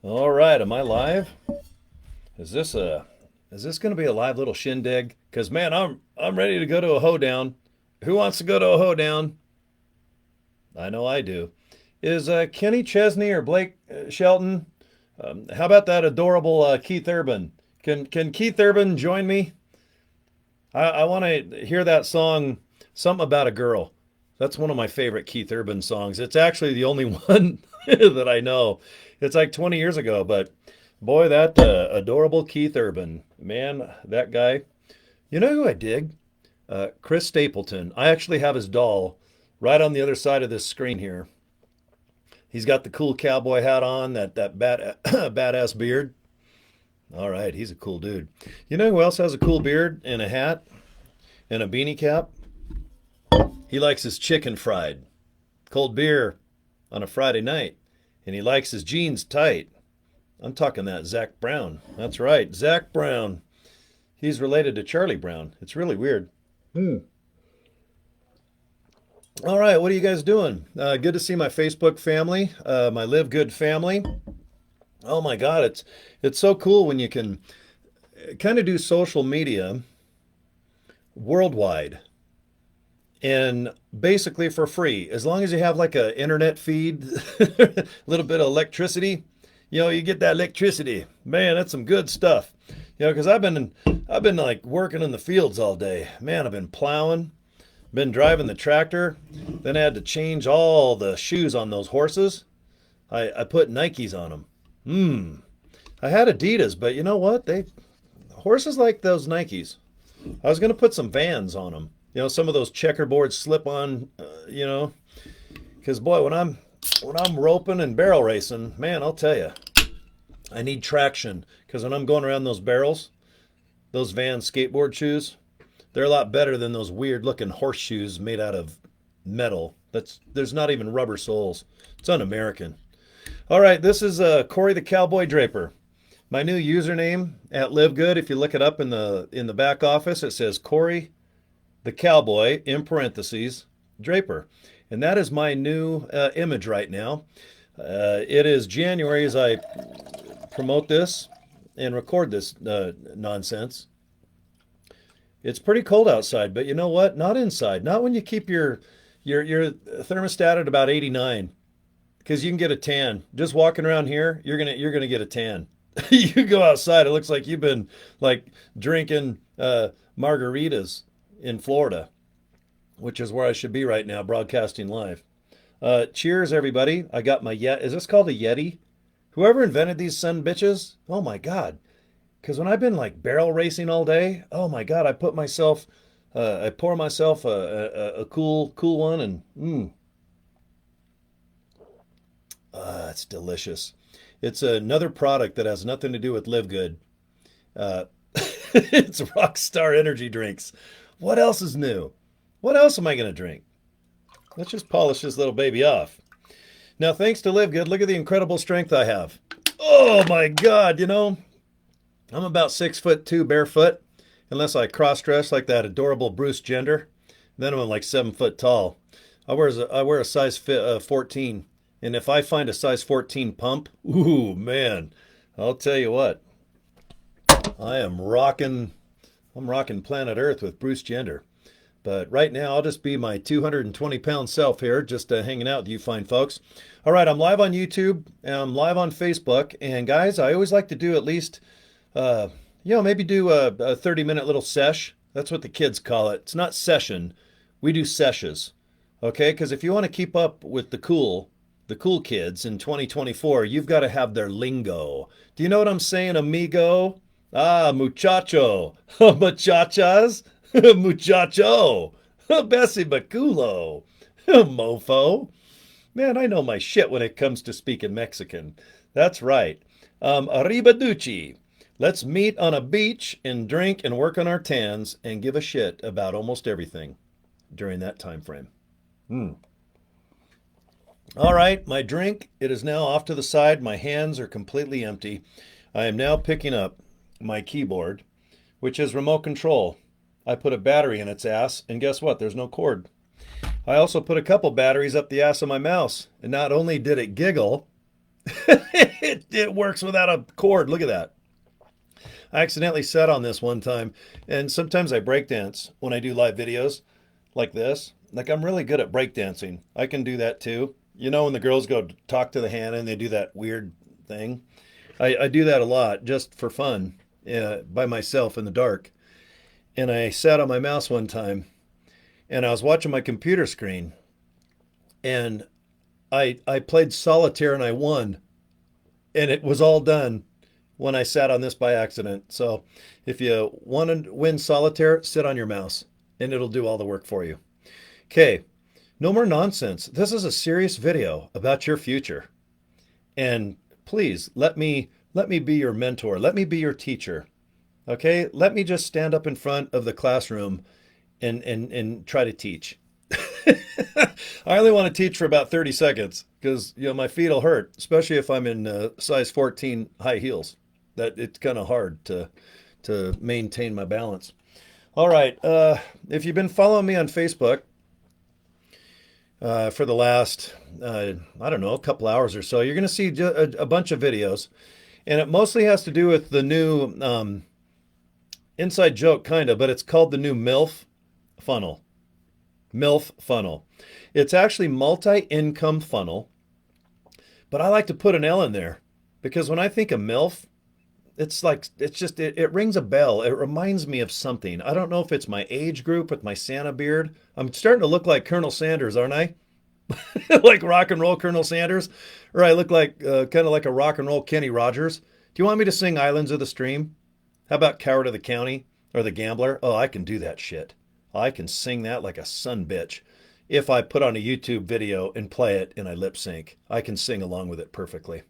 All right, am I live? Is this a is this going to be a live little shindig? Cuz man, I'm ready to go to a hoedown. Who wants to go to a hoedown? I know I do. Is Kenny Chesney or Blake Shelton? How about that adorable Keith Urban? Can Keith Urban join me? I want to hear that song, something about a girl. That's one of my favorite Keith Urban songs. It's actually the only one that I know. It's like 20 years ago, but boy, that adorable Keith Urban, man, that guy. You know who I dig? Chris Stapleton. I actually have his doll right on the other side of this screen here. He's got the cool cowboy hat on, that badass beard. All right, he's a cool dude. You know who else has a cool beard and a hat and a beanie cap? He likes his chicken fried, cold beer on a Friday night, and he likes his jeans tight. I'm talking that Zach Brown. That's right, Zach Brown. He's related to Charlie Brown. It's really weird. All right, what are you guys doing? Good to see my Facebook family, my Live Good family. Oh my God, it's so cool when you can kind of do social media worldwide and basically for free, as long as you have like a internet feed, a little bit of electricity. You get that electricity. Man, that's some good stuff. Because I've been like working in the fields all day. Man, I've been plowing, been driving the tractor. Then I had to change all the shoes on those horses. I put Nikes on them. I had Adidas, but you know what? Horses like those Nikes. I was gonna put some Vans on them. Some of those checkerboard slip-on. Because boy, when I'm roping and barrel racing, man, I'll tell you, I need traction. Because when I'm going around those barrels, those Vans skateboard shoes, they're a lot better than those weird-looking horseshoes made out of metal. There's not even rubber soles. It's un-American. All right, this is Cory the Cowboy Draper. My new username at LiveGood. If you look it up in the back office, it says Cory the Cowboy in parentheses Draper, and that is my new image right now. It is January as I promote this and record this nonsense. It's pretty cold outside, but you know what? Not inside. Not when you keep your thermostat at about 89, because you can get a tan. Just walking around here, you're gonna get a tan. You go outside, it looks like you've been like drinking margaritas in Florida, which is where I should be right now, broadcasting live. Cheers, everybody! I got my Yeti. Is this called a Yeti? Whoever invented these son bitches? Oh my God! Because when I've been like barrel racing all day, oh my God, I pour myself a cool one, and it's delicious. It's another product that has nothing to do with Live Good. Uh, it's Rockstar Energy drinks. What else is new? What else am I going to drink? Let's just polish this little baby off. Now, thanks to Live Good, look at the incredible strength I have. Oh my God, I'm about 6'2" barefoot, unless I cross dress like that adorable Bruce Jenner. Then I'm like 7 foot tall. I wear a size 14, and if I find a size 14 pump, ooh man, I'll tell you what, I am rocking. I'm rocking planet Earth with Bruce Jenner. But right now, I'll just be my 220-pound self here, just hanging out with you fine folks. All right, I'm live on YouTube, and I'm live on Facebook. And guys, I always like to do at least maybe do a 30-minute little sesh. That's what the kids call it. It's not session. We do seshes. Okay? Because if you want to keep up with the cool kids in 2024, you've got to have their lingo. Do you know what I'm saying, amigo? Ah, muchacho. Muchachas. Muchacho. Bessie Baculo. Mofo. Man, I know my shit when it comes to speaking Mexican. That's right. Arribaducci. Let's meet on a beach and drink and work on our tans and give a shit about almost everything during that time frame. All right, my drink, it is now off to the side. My hands are completely empty. I am now picking up my keyboard, which is remote control. I put a battery in its ass, and guess what? There's no cord. I also put a couple batteries up the ass of my mouse, and not only did it giggle, It works without a cord. Look at that. I accidentally sat on this one time, and sometimes I breakdance when I do live videos like this. Like I'm really good at breakdancing. I can do that too. You know when the girls go talk to the Hannah and they do that weird thing? I do that a lot just for fun by myself in the dark. And I sat on my mouse one time and I was watching my computer screen and I played solitaire and I won. And it was all done when I sat on this by accident. So if you want to win solitaire, sit on your mouse and it'll do all the work for you. Okay, no more nonsense. This is a serious video about your future. And please let me be your mentor. Let me be your teacher. Okay? Let me just stand up in front of the classroom and try to teach. I only want to teach for about 30 seconds because my feet will hurt, especially if I'm in size 14 high heels. That it's kind of hard to maintain my balance. All right, if you've been following me on Facebook for the last I don't know, a couple hours or so, you're going to see a bunch of videos, and it mostly has to do with the new inside joke, kind of, but it's called the new MILF funnel. MILF funnel. It's actually multi-income funnel, but I like to put an L in there because when I think of MILF, it rings a bell. It reminds me of something. I don't know if it's my age group with my Santa beard. I'm starting to look like Colonel Sanders, aren't I? Like rock and roll Colonel Sanders, or I look like kind of like a rock and roll Kenny Rogers. Do you want me to sing Islands of the Stream? How about Coward of the County or The Gambler? Oh, I can do that shit. I can sing that like a son bitch. If I put on a YouTube video and play it and I lip sync, I can sing along with it perfectly.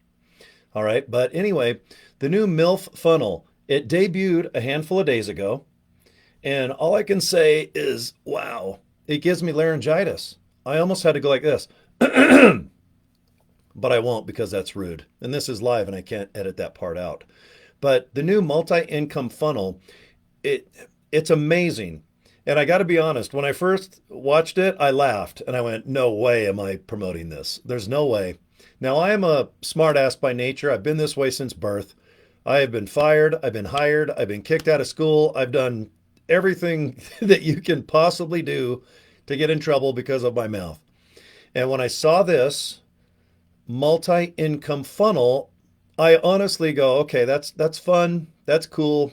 All right, but anyway, the new MILF funnel, it debuted a handful of days ago, and all I can say is, wow, it gives me laryngitis. I almost had to go like this, but I won't because that's rude. And this is live and I can't edit that part out. But the new multi-income funnel, it's amazing. And I got to be honest, when I first watched it, I laughed and I went, no way am I promoting this. There's no way. Now, I am a smartass by nature. I've been this way since birth. I have been fired. I've been hired. I've been kicked out of school. I've done everything that you can possibly do to get in trouble because of my mouth. And when I saw this multi-income funnel, I honestly go, okay, that's fun. That's cool.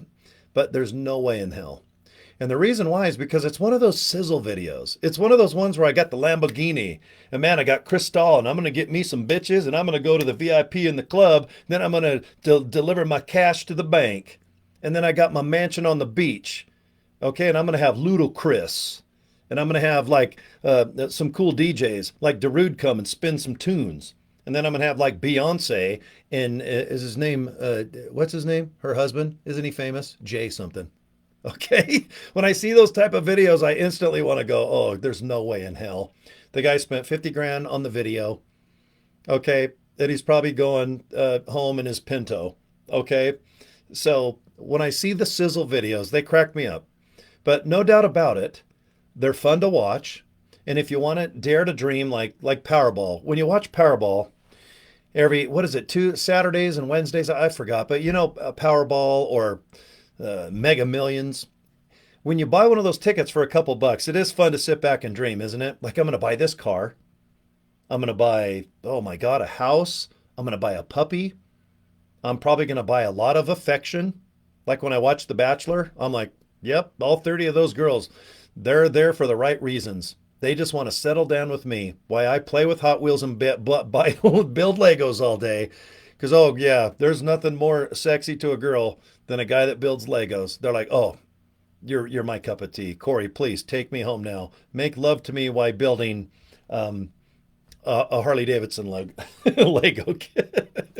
But there's no way in hell. And the reason why is because it's one of those sizzle videos. It's one of those ones where I got the Lamborghini and man, I got Cristal and I'm going to get me some bitches and I'm going to go to the VIP in the club. Then I'm going to deliver my cash to the bank. And then I got my mansion on the beach. Okay. And I'm going to have Ludacris. And I'm going to have like some cool DJs like Darude come and spin some tunes. And then I'm going to have like Beyonce and is his name, what's his name? Her husband? Isn't he famous? Jay something. Okay. When I see those type of videos, I instantly want to go, oh, there's no way in hell. The guy spent 50 grand on the video. Okay. And he's probably going home in his Pinto. Okay. So when I see the sizzle videos, they crack me up. But no doubt about it, they're fun to watch. And if you want to dare to dream like Powerball, when you watch Powerball, what is it, 2 Saturdays and Wednesdays? I forgot. But Powerball or Mega Millions. When you buy one of those tickets for a couple bucks, it is fun to sit back and dream, isn't it? Like, I'm going to buy this car. I'm going to buy, oh my God, a house. I'm going to buy a puppy. I'm probably going to buy a lot of affection. Like when I watch The Bachelor, I'm like, yep, all 30 of those girls, they're there for the right reasons. They just want to settle down with me. Why I play with Hot Wheels and build Legos all day. Because, oh yeah, there's nothing more sexy to a girl than a guy that builds Legos. They're like, oh, you're my cup of tea. Cory, please take me home now. Make love to me while building a Harley Davidson Lego kit.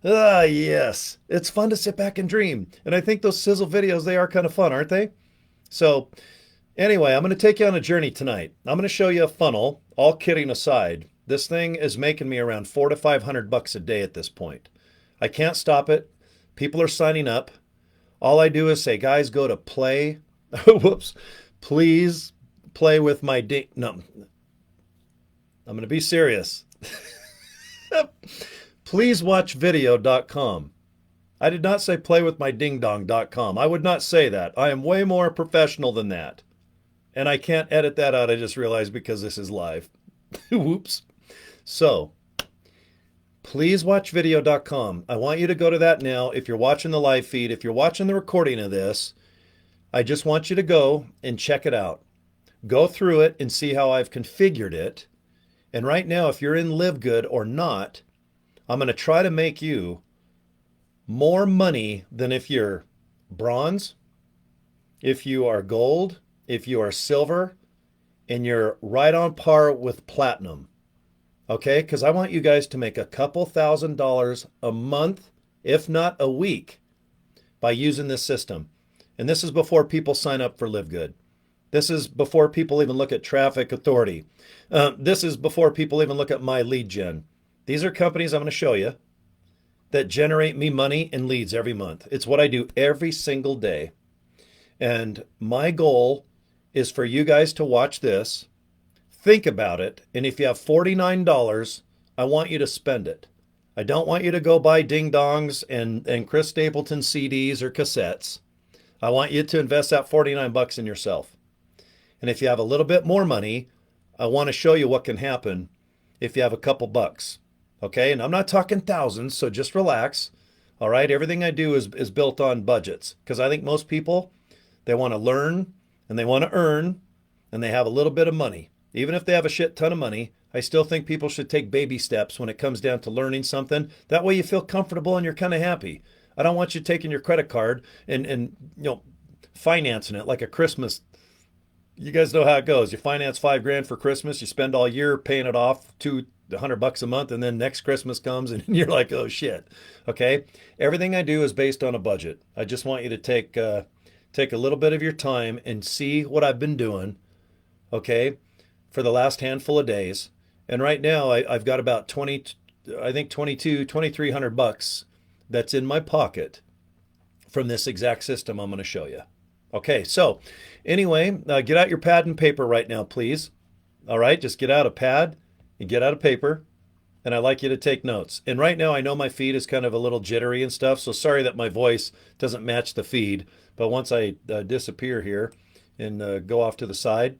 Ah, yes. It's fun to sit back and dream. And I think those sizzle videos, they are kind of fun, aren't they? So anyway, I'm going to take you on a journey tonight. I'm going to show you a funnel, all kidding aside. This thing is making me around $400 to $500 a day at this point. I can't stop it. People are signing up. All I do is say, guys, go to play. Whoops. Please play with my no. I'm going to be serious. Pleasewatchvideo.com. I did not say playwithmydingdong.com. I would not say that. I am way more professional than that. And I can't edit that out, I just realized, because this is live. Whoops. So, pleasewatchvideo.com. I want you to go to that now. If you're watching the live feed, if you're watching the recording of this, I just want you to go and check it out. Go through it and see how I've configured it. And right now, if you're in LiveGood or not, I'm going to try to make you more money than if you're bronze, if you are gold, if you are silver, and you're right on par with platinum. Okay? Because I want you guys to make a couple $1,000s a month, if not a week, by using this system. And this is before people sign up for LiveGood. This is before people even look at Traffic Authority. This is before people even look at my lead gen. These are companies I'm going to show you that generate me money and leads every month. It's what I do every single day. And my goal is for you guys to watch this, think about it, and if you have $49, I want you to spend it. I don't want you to go buy ding-dongs and Chris Stapleton CDs or cassettes. I want you to invest that 49 bucks in yourself. And if you have a little bit more money, I want to show you what can happen if you have a couple bucks. Okay? And I'm not talking thousands, so just relax. All right? Everything I do is built on budgets, because I think most people, they want to learn and they want to earn and they have a little bit of money. Even if they have a shit ton of money, I still think people should take baby steps when it comes down to learning something. That way you feel comfortable and you're kind of happy. I don't want you taking your credit card and financing it like a Christmas. You guys know how it goes. You finance $5,000 for Christmas. You spend all year paying it off, $200 a month, and then next Christmas comes and you're like, oh shit. Okay. Everything I do is based on a budget. I just want you to take a little bit of your time and see what I've been doing. Okay. For the last handful of days. And right now I've got about 2,300 bucks that's in my pocket from this exact system I'm going to show you. Okay, so anyway, get out your pad and paper right now, please. All right, just get out a pad and get out a paper, and I'd like you to take notes. And right now I know my feed is kind of a little jittery and stuff, so sorry that my voice doesn't match the feed. But once I disappear here and go off to the side,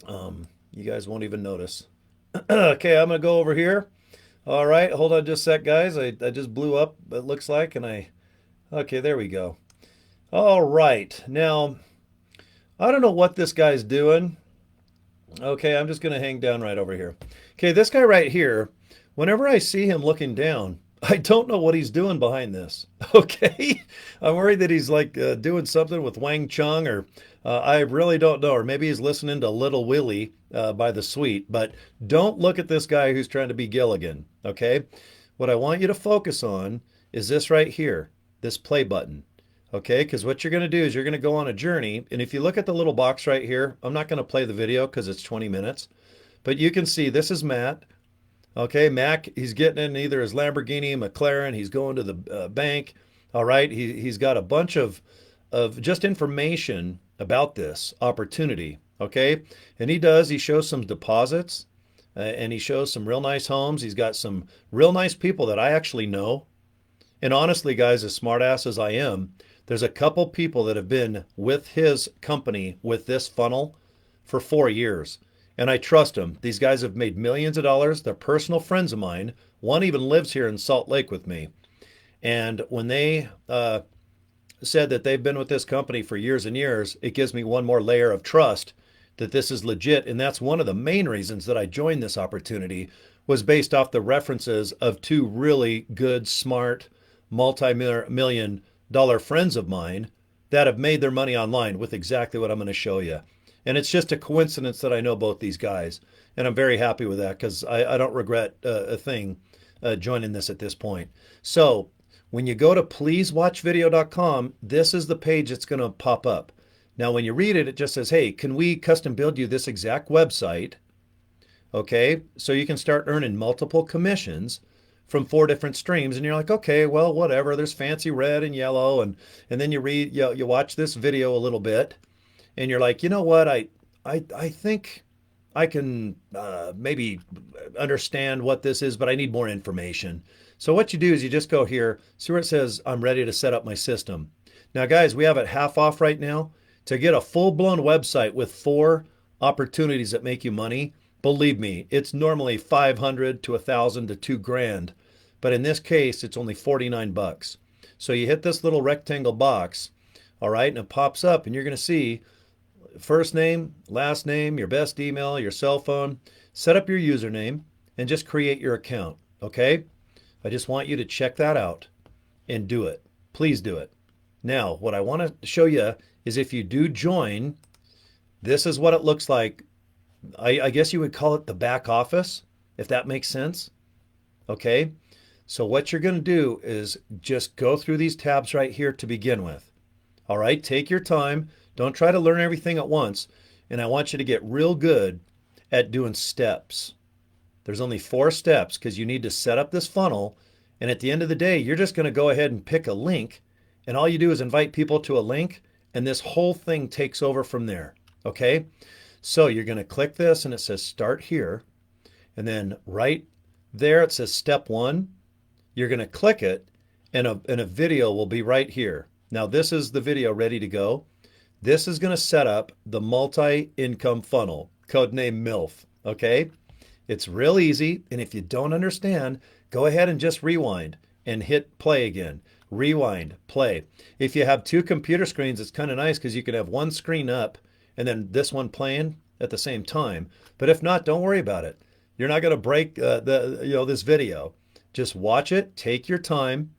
you guys won't even notice. Okay, I'm going to go over here. All right, hold on just a sec, guys. I just blew up, it looks like, and okay, there we go. All right, now, I don't know what this guy's doing. Okay, I'm just going to hang down right over here. Okay, this guy right here, whenever I see him looking down, I don't know what he's doing behind this. Okay, I'm worried that he's like doing something with Wang Chung, or I really don't know, or maybe he's listening to Little Willie by the Sweet. But don't look at this guy who's trying to be Gilligan. Okay, what I want you to focus on is this right here, this play button. Okay, because what you're going to do is you're going to go on a journey, and if you look at the little box right here, I'm not going to play the video because it's 20 minutes, but you can see this is Matt. Okay, Mac, he's getting in either his Lamborghini, McLaren, he's going to the bank. All right, he's got a bunch of just information about this opportunity. Okay, and he shows some deposits, and he shows some real nice homes. He's got some real nice people that I actually know. And honestly, guys, as smart ass as I am, there's a couple people that have been with his company with this funnel for 4 years. And I trust them. These guys have made millions of dollars. They're personal friends of mine. One even lives here in Salt Lake with me. And when they said that they've been with this company for years and years, it gives me one more layer of trust that this is legit. And that's one of the main reasons that I joined this opportunity, was based off the references of two really good, smart, multi-million dollar friends of mine that have made their money online with exactly what I'm going to show you. And it's just a coincidence that I know both these guys. And I'm very happy with that, because I don't regret a thing joining this at this point. So when you go to pleasewatchvideo.com, this is the page that's going to pop up. Now, when you read it, it just says, hey, can we custom build you this exact website? Okay, so you can start earning multiple commissions from 4 different streams. And you're like, okay, well, whatever. There's fancy red and yellow. And then you you watch this video a little bit, and you're like, you know what? I think I can maybe understand what this is, but I need more information. So what you do is you just go here, see where it says, I'm ready to set up my system. Now, guys, we have it half off right now. To get a full-blown website with 4 opportunities that make you money, believe me, it's normally 500 to 1,000 to 2 grand. But in this case, it's only 49 bucks. So you hit this little rectangle box, all right, and it pops up, and you're going to see first name, last name, your best email, your cell phone. Set up your username and just create your account, okay? I just want you to check that out and do it. Please do it. Now, what I want to show you is if you do join, this is what it looks like. I guess you would call it the back office, if that makes sense. Okay? So what you're going to do is just go through these tabs right here to begin with. All right? Take your time. Don't try to learn everything at once. And I want you to get real good at doing steps. There's only 4 steps because you need to set up this funnel. And at the end of the day, you're just going to go ahead and pick a link. And all you do is invite people to a link. And this whole thing takes over from there. Okay? So you're going to click this and it says start here. And then right there it says step 1. You're going to click it and a video will be right here. Now this is the video ready to go. This is going to set up the multi-income funnel, codename MILF. Okay? It's real easy. And if you don't understand, go ahead and just rewind and hit play again. Rewind, play. If you have 2 computer screens, it's kind of nice because you can have one screen up and then this one playing at the same time. But if not, don't worry about it. You're not going to break this video. Just watch it, take your time.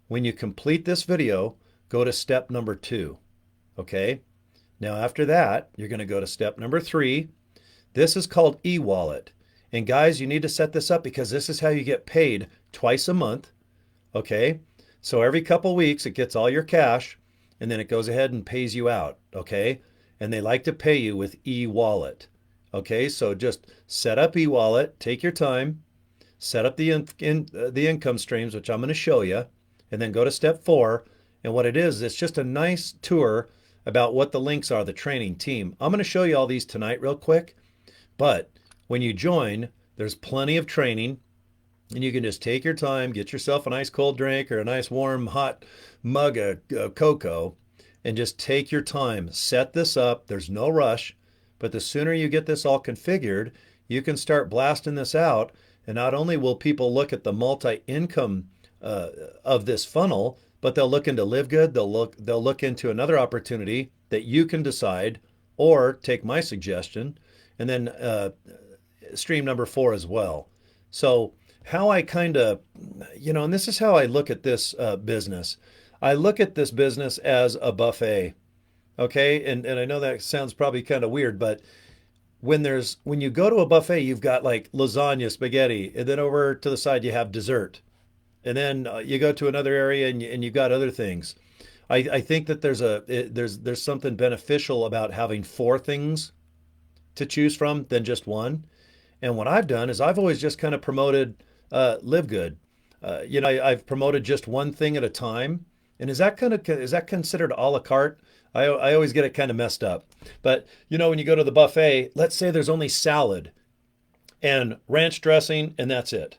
When you complete this video, go to step number 2. Okay? Now after that, you're going to go to step number 3. This is called e-wallet. And guys, you need to set this up because this is how you get paid twice a month. Okay? So every couple weeks it gets all your cash and then it goes ahead and pays you out. Okay? And they like to pay you with e-wallet. Okay? So just set up e-wallet, take your time, set up the income streams, which I'm going to show you, and then go to step 4. And what it is, it's just a nice tour about what the links are, the training team. I'm going to show you all these tonight real quick. But when you join, there's plenty of training. And you can just take your time, get yourself a nice cold drink or a nice warm hot mug of cocoa, and just take your time. Set this up. There's no rush. But the sooner you get this all configured, you can start blasting this out. And not only will people look at the multi-income of this funnel, but they'll look into LiveGood. They'll look into another opportunity that you can decide, or take my suggestion, and then stream number 4 as well. So how I kind of, and this is how I look at this business. I look at this business as a buffet. Okay, and I know that sounds probably kind of weird, but when you go to a buffet, you've got like lasagna, spaghetti, and then over to the side you have dessert. And then you go to another area and you've got other things. I think that there's something beneficial about having 4 things to choose from than just one. And what I've done is I've always just kind of promoted LiveGood. I've promoted just one thing at a time. And is that considered a la carte? I always get it kind of messed up. But when you go to the buffet, let's say there's only salad and ranch dressing, and that's it.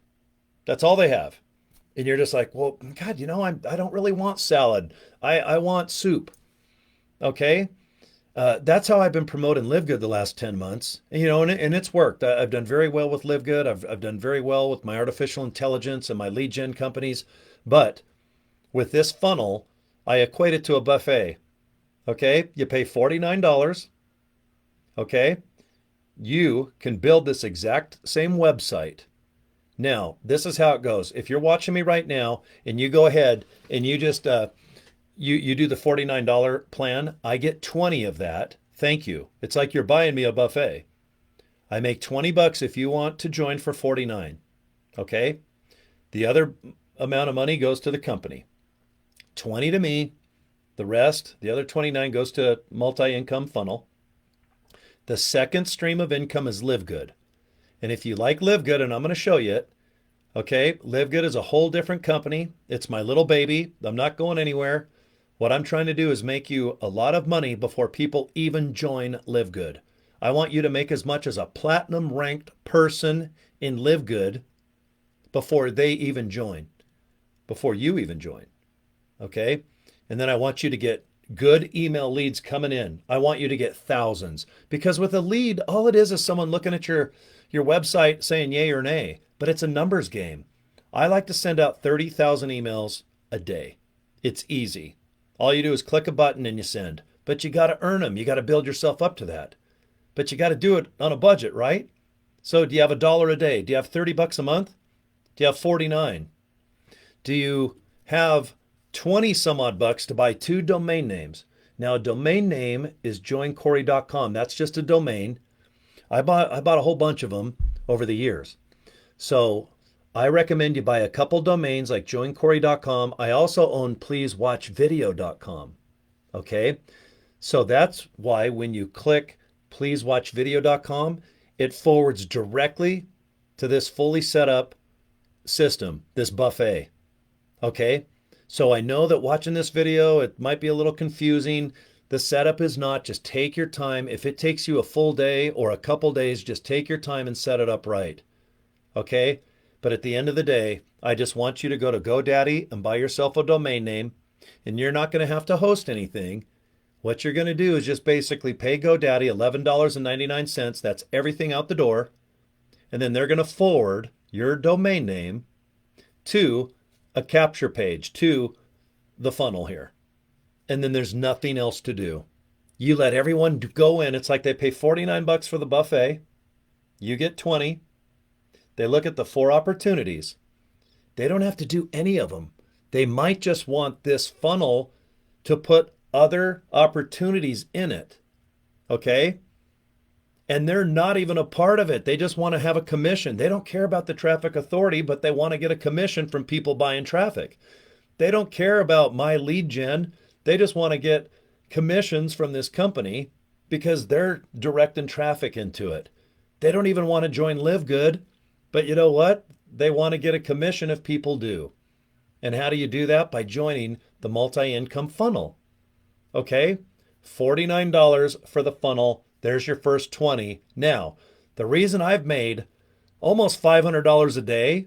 That's all they have. And you're just like, well, God, I don't really want salad. I want soup. Okay? That's how I've been promoting LiveGood the last 10 months. And it's worked. I've done very well with LiveGood. I've done very well with my artificial intelligence and my lead gen companies. But with this funnel, I equate it to a buffet. Okay? You pay $49. Okay? You can build this exact same website. Now, this is how it goes. If you're watching me right now and you go ahead and you just you do the $49 plan, I get 20 of that. Thank you. It's like you're buying me a buffet. I make 20 bucks if you want to join for 49. Okay? The other amount of money goes to the company. 20 to me. The rest, the other 29 goes to multi-income funnel. The second stream of income is LiveGood. And if you like LiveGood, and I'm going to show you it, okay, LiveGood is a whole different company. It's my little baby. I'm not going anywhere. What I'm trying to do is make you a lot of money before people even join LiveGood. I want you to make as much as a platinum ranked person in LiveGood before they even join, before you even join. Okay. And then I want you to get good email leads coming in. I want you to get thousands, because with a lead, all it is someone looking at your website saying yay or nay, but it's a numbers game. I like to send out 30,000 emails a day. It's easy. All you do is click a button and you send, but you got to earn them. You got to build yourself up to that, but you got to do it on a budget, right? So do you have $1 a day? Do you have 30 bucks a month? Do you have 49? Do you have 20 some odd bucks to buy 2 domain names? Now, a domain name is joincory.com. That's just a domain. I bought a whole bunch of them over the years. So I recommend you buy a couple domains like joincory.com. I also own pleasewatchvideo.com. Okay? So that's why when you click pleasewatchvideo.com, it forwards directly to this fully set up system, this buffet. Okay? So I know that watching this video, it might be a little confusing. The setup is not. Just take your time. If it takes you a full day or a couple days, just take your time and set it up right. Okay? But at the end of the day, I just want you to go to GoDaddy and buy yourself a domain name, and you're not going to have to host anything. What you're going to do is just basically pay GoDaddy $11.99. That's everything out the door. And then they're going to forward your domain name to a capture page, to the funnel here. And then there's nothing else to do. You let everyone go in. It's like they pay 49 bucks for the buffet. You get 20. They look at the 4 opportunities. They don't have to do any of them. They might just want this funnel to put other opportunities in it. Okay? And they're not even a part of it. They just want to have a commission. They don't care about the traffic authority, but they want to get a commission from people buying traffic. They don't care about my lead gen. They just want to get commissions from this company because they're directing traffic into it. They don't even want to join LiveGood, but you know what? They want to get a commission if people do. And how do you do that? By joining the multi-income funnel. Okay? $49 for the funnel. There's your first 20. Now, the reason I've made almost $500 a day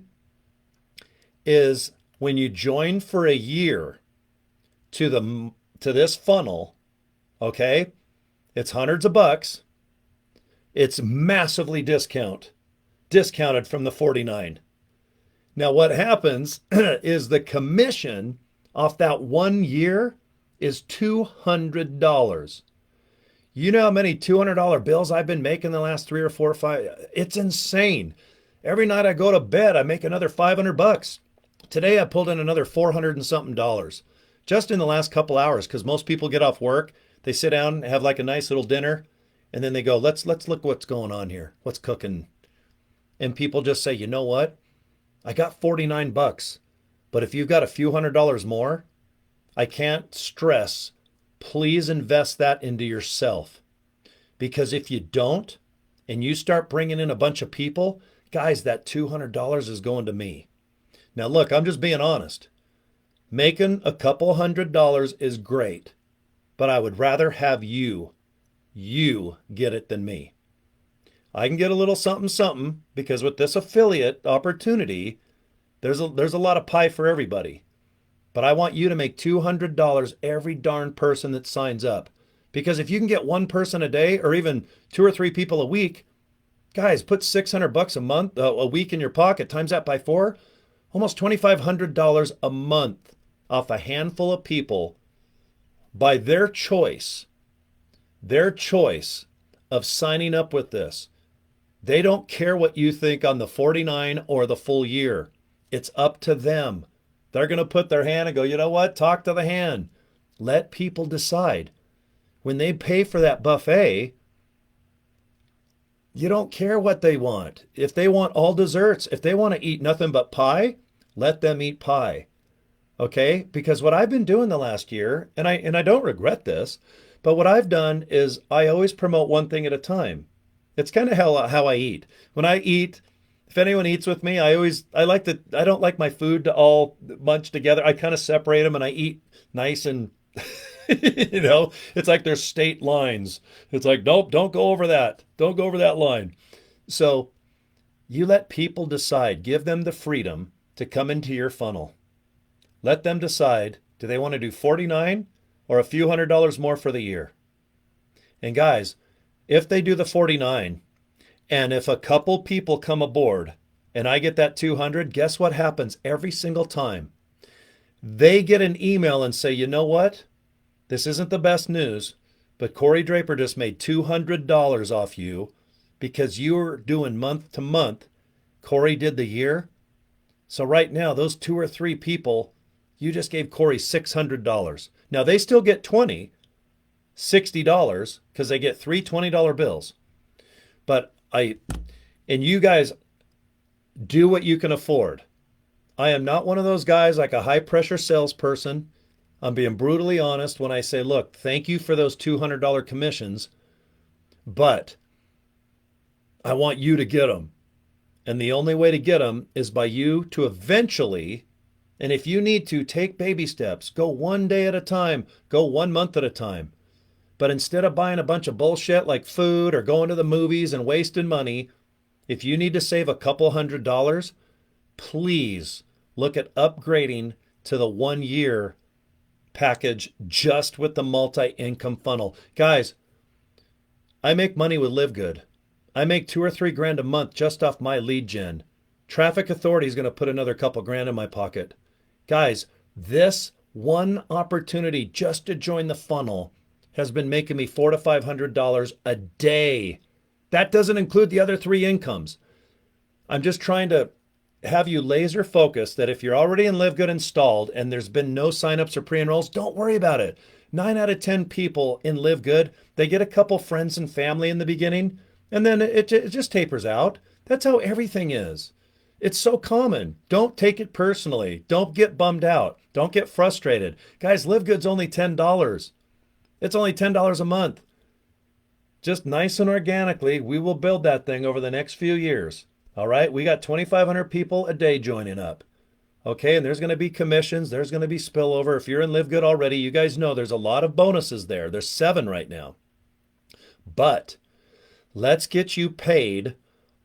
is when you join for a year to this funnel, okay? It's hundreds of bucks. It's massively discounted from the 49. Now, what happens is the commission off that 1 year is $200. You know how many $200 bills I've been making the last 3 or 4 or 5? It's insane. Every night I go to bed, I make another 500 bucks. Today I pulled in another 400 and something dollars just in the last couple hours, because most people get off work, they sit down, have like a nice little dinner, and then they go, let's look what's going on here. What's cooking? And people just say, you know what? I got 49 bucks, but if you've got a few $100s more, I can't stress, please invest that into yourself. Because if you don't, and you start bringing in a bunch of people, guys, that $200 is going to me. Now look, I'm just being honest. Making a couple $100 is great, but I would rather have you get it than me. I can get a little something something because with this affiliate opportunity, there's a lot of pie for everybody. But I want you to make $200 every darn person that signs up. Because if you can get one person a day or even 2 or 3 people a week, guys, put 600 bucks a week in your pocket, times that by 4, almost $2,500 a month off a handful of people by their choice of signing up with this. They don't care what you think on the 49 or the full year. It's up to them. They're going to put their hand and go, you know what? Talk to the hand. Let people decide. When they pay for that buffet, you don't care what they want. If they want all desserts, if they want to eat nothing but pie, let them eat pie. Okay? Because what I've been doing the last year, and I don't regret this, but what I've done is I always promote one thing at a time. It's kind of how I eat. When I eat, if anyone eats with me, I don't like my food to all munch together. I kind of separate them and I eat nice and You know, it's like there's state lines. It's like, nope, don't go over that. Don't go over that line. So you let people decide, give them the freedom to come into your funnel. Let them decide, do they want to do 49 or a few $100s more for the year? And guys, if they do the 49 and if a couple people come aboard and I get that 200, guess what happens every single time? They get an email and say, you know what? This isn't the best news, but Cory Draper just made $200 off you because you're doing month to month. Cory did the year. So right now, those 2 or 3 people, you just gave Cory $600. Now they still get $60 because they get 3 $20 bills. But and you guys do what you can afford. I am not one of those guys like a high pressure salesperson. I'm being brutally honest when I say, look, thank you for those $200 commissions, but I want you to get them. And the only way to get them is by you to eventually, and if you need to, take baby steps. Go 1 day at a time. Go 1 month at a time. But instead of buying a bunch of bullshit like food or going to the movies and wasting money, if you need to save a couple $100, please look at upgrading to the 1 year package just with the multi-income funnel. Guys, I make money with LiveGood. I make 2 or 3 grand a month just off my lead gen. Traffic Authority is going to put another couple grand in my pocket. Guys, this one opportunity just to join the funnel has been making me $400 to $500 a day. That doesn't include the other 3 incomes. I'm just trying to have you laser focused that if you're already in LiveGood installed and there's been no signups or pre-enrolls, don't worry about it. 9 out of 10 people in LiveGood, they get a couple friends and family in the beginning, and then it just tapers out. That's how everything is. It's so common. Don't take it personally. Don't get bummed out. Don't get frustrated. Guys, LiveGood's only $10. It's only $10 a month. Just nice and organically, we will build that thing over the next few years. All right, we got 2,500 people a day joining up. Okay, and there's going to be commissions. There's going to be spillover. If you're in LiveGood already, you guys know there's a lot of bonuses there. There's 7 right now. But let's get you paid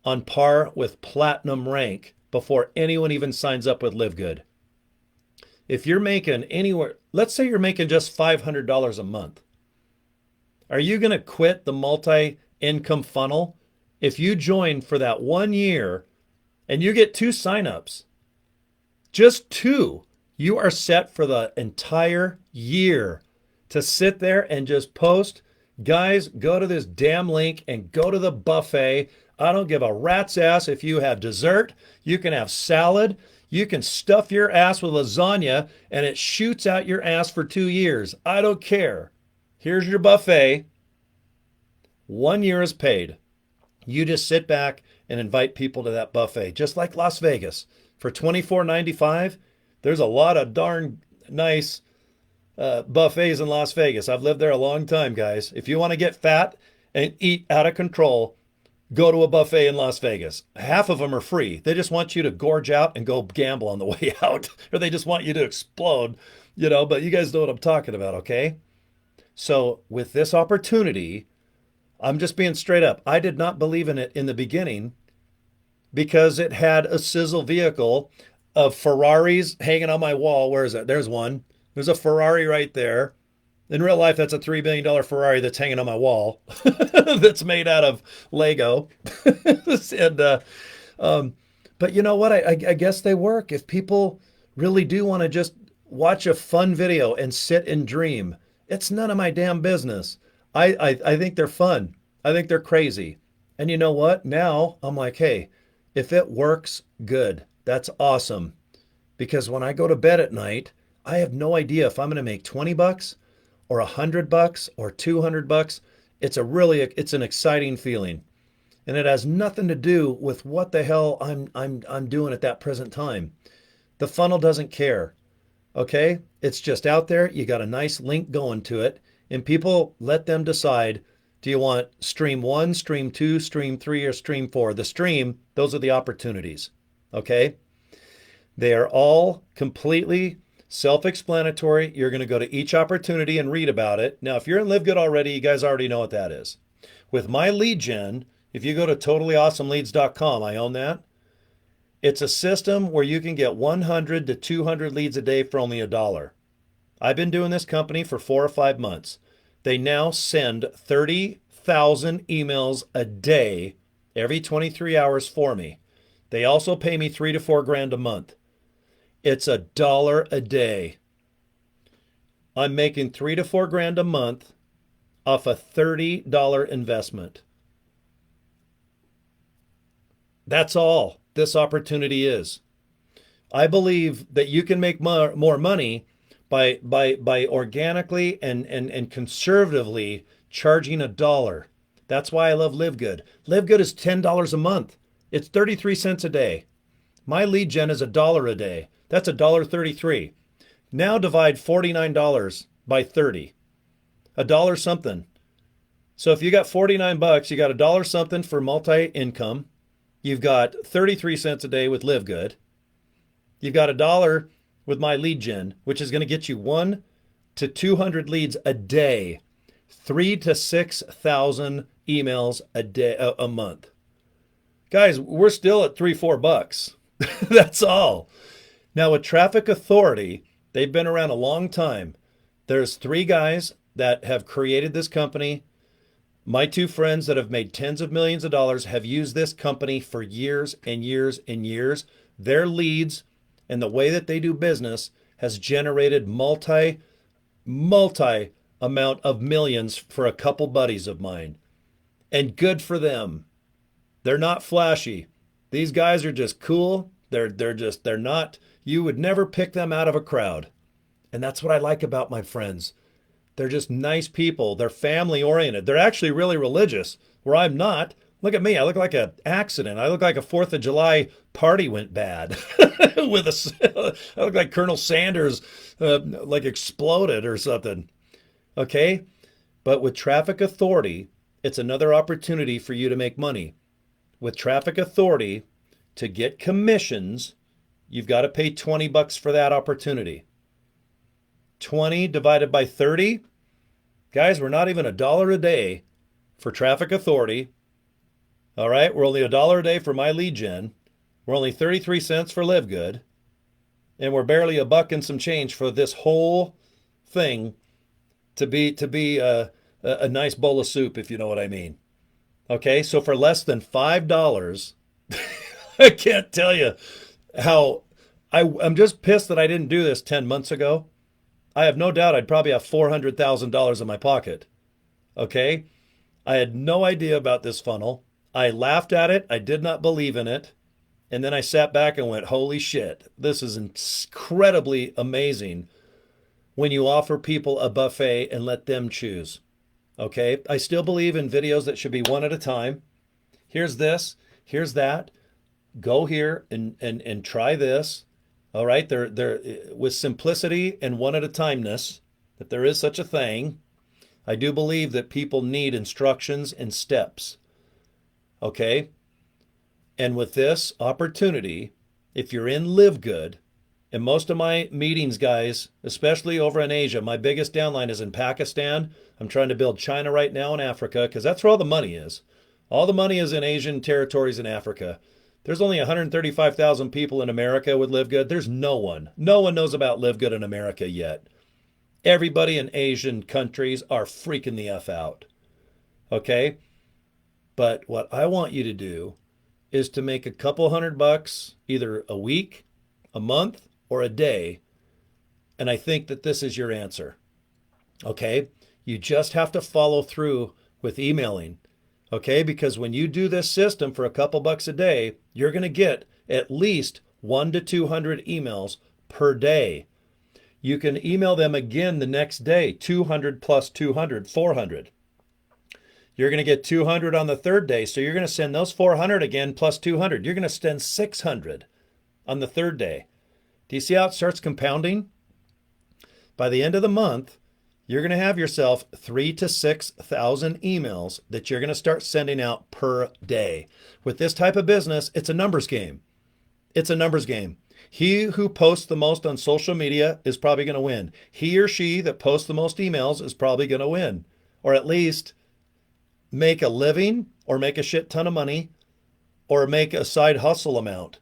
on par with platinum rank before anyone even signs up with LiveGood. If you're making anywhere, let's say you're making just $500 a month. Are you going to quit the multi-income funnel? If you join for that 1 year and you get 2 signups, just 2, you are set for the entire year to sit there and just post, guys, go to this damn link and go to the buffet. I don't give a rat's ass if you have dessert. You can have salad. You can stuff your ass with lasagna and it shoots out your ass for 2 years. I don't care. Here's your buffet. 1 year is paid. You just sit back and invite people to that buffet, just like Las Vegas. For $24.95, there's a lot of darn nice buffets in Las Vegas. I've lived there a long time, guys. If you want to get fat and eat out of control, go to a buffet in Las Vegas. Half of them are free. They just want you to gorge out and go gamble on the way out, or they just want you to explode, but you guys know what I'm talking about, okay? So with this opportunity, I'm just being straight up. I did not believe in it in the beginning because it had a sizzle vehicle of Ferraris hanging on my wall. Where is it? There's one. There's a Ferrari right there. In real life, that's a $3 million Ferrari that's hanging on my wall that's made out of Lego. But you know what? I guess they work. If people really do want to just watch a fun video and sit and dream, it's none of my damn business. I think they're fun. I think they're crazy. And you know what? Now I'm like, hey, if it works, good. That's awesome. Because when I go to bed at night, I have no idea if I'm going to make 20 bucks or $100 or $200. It's an exciting feeling. And it has nothing to do with what the hell I'm doing at that present time. The funnel doesn't care. Okay? It's just out there. You got a nice link going to it. And people, let them decide, do you want stream 1, stream 2, stream 3, or stream 4? The stream, those are the opportunities, okay? They are all completely Self-explanatory. You're going to go to each opportunity and read about it. Now, if you're in Live Good already, you guys already know what that is. With my lead gen, if you go to totallywesomeleads.com, I own that. It's a system where you can get 100 to 200 leads a day for only $1. I've been doing this company for 4 or 5 months. They now send 30,000 emails a day every 23 hours for me. They also pay me $3 to $4 grand a month. It's $1 a day. I'm making $3 to $4 grand a month off a $30 investment. That's all this opportunity is. I believe that you can make more money by organically and conservatively charging $1. That's why I love Live Good. Live Good is $10 a month. It's 33 cents a day. My lead gen is $1 a day. That's $1.33. Now divide $49 by 30. $1 something. So if you got 49 bucks, you got $1 something for multi-income. You've got 33 cents a day with Live Good. You've got $1 with my lead gen, which is going to get you 1 to 200 leads a day, 3,000 to 6,000 emails a day, a month. Guys, we're still at $3-4. That's all. Now with Traffic Authority, they've been around a long time. There's 3 guys that have created this company. My 2 friends that have made tens of millions of dollars have used this company for years and years and years. Their leads and the way that they do business has generated multi amount of millions for a couple buddies of mine. And good for them. They're not flashy. These guys are just cool. They're not, you would never pick them out of a crowd. And that's what I like about my friends. They're just nice people. They're family oriented. They're actually really religious, where I'm not. Look at me. I look like an accident. I look like a 4th of July party went bad. I look like Colonel Sanders like exploded or something. Okay? But with Traffic Authority, it's another opportunity for you to make money. With Traffic Authority, to get commissions, you've got to pay $20 for that opportunity. 20 divided by 30. Guys, we're not even $1 a day for Traffic Authority. All right, we're only $1 a day for my lead gen. We're only 33 cents for Live Good. And we're barely $1 and some change for this whole thing to be a nice bowl of soup, if you know what I mean. Okay, so for less than $5, I can't tell you how I'm just pissed that I didn't do this 10 months ago. I have no doubt I'd probably have $400,000 in my pocket. Okay? I had no idea about this funnel. I laughed at it. I did not believe in it. And then I sat back and went, holy shit, this is incredibly amazing when you offer people a buffet and let them choose. Okay? I still believe in videos that should be one at a time. Here's this. Here's that. Go here and try this. All right, they're with simplicity and one at a timeness, if there is such a thing. I do believe that people need instructions and steps. Okay? And with this opportunity, if you're in Live Good, and most of my meetings, guys, especially over in Asia, my biggest downline is in Pakistan. I'm trying to build China right now and Africa because that's where all the money is. All the money is in Asian territories in Africa. There's only 135,000 people in America with Live Good. There's no one knows about Live Good in America yet. Everybody in Asian countries are freaking the F out. Okay? But what I want you to do is to make a couple $100 either a week, a month, or a day. And I think that this is your answer. Okay? You just have to follow through with emailing. Okay, because when you do this system for a couple bucks a day, you're going to get at least 1 to 200 emails per day. You can email them again the next day, 200 plus 200, 400. You're going to get 200 on the 3rd day, so you're going to send those 400 again plus 200. You're going to send 600 on the 3rd day. Do you see how it starts compounding? By the end of the month, you're going to have yourself 3,000 to 6,000 emails that you're going to start sending out per day. With this type of business, it's a numbers game. It's a numbers game. He who posts the most on social media is probably going to win. He or she that posts the most emails is probably going to win, or at least make a living or make a shit ton of money or make a side hustle amount.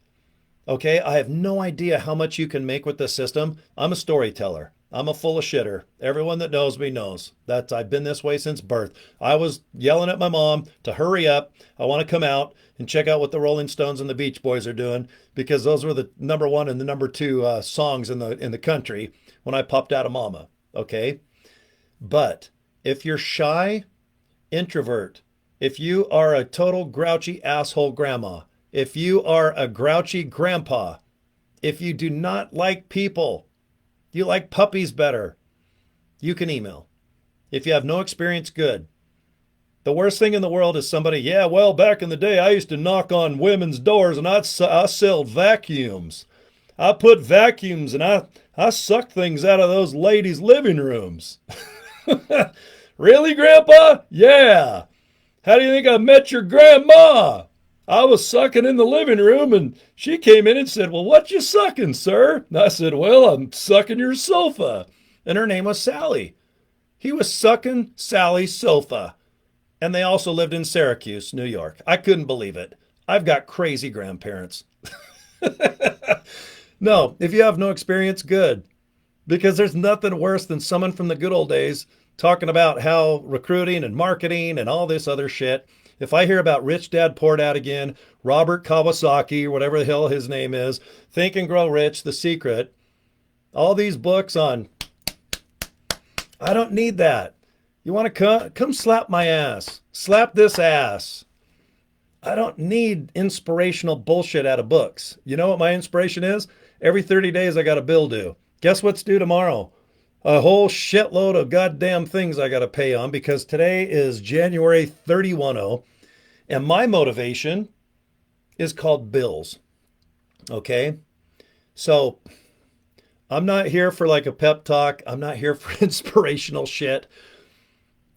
Okay, I have no idea how much you can make with this system. I'm a storyteller. I'm a full of shitter. Everyone that knows me knows that I've been this way since birth. I was yelling at my mom to hurry up. I want to come out and check out what the Rolling Stones and the Beach Boys are doing, because those were the number one and the number two songs in the country when I popped out of mama. Okay, but if you're shy, introvert, if you are a total grouchy asshole grandma, if you are a grouchy grandpa, if you do not like people, you like puppies better, you can email. If you have no experience, good. The worst thing in the world is somebody, yeah, well, back in the day, I used to knock on women's doors and I sell vacuums. I put vacuums and I sucked things out of those ladies' living rooms. Really, Grandpa? Yeah. How do you think I met your grandma? I was sucking in the living room and she came in and said, well, what you sucking, sir? And I said, well, I'm sucking your sofa. And her name was Sally. He was sucking Sally's sofa. And they also lived in Syracuse, New York. I couldn't believe it. I've got crazy grandparents. No, if you have no experience, good. Because there's nothing worse than someone from the good old days talking about how recruiting and marketing and all this other shit. If I hear about Rich Dad Poor Dad again, Robert Kawasaki, or whatever the hell his name is, Think and Grow Rich, The Secret, all these books on, I don't need that. You want to come slap my ass. Slap this ass. I don't need inspirational bullshit out of books. You know what my inspiration is? Every 30 days I got a bill due. Guess what's due tomorrow? A whole shitload of goddamn things I got to pay on, because today is January 31, and my motivation is called bills. Okay? So I'm not here for like a pep talk. I'm not here for inspirational shit.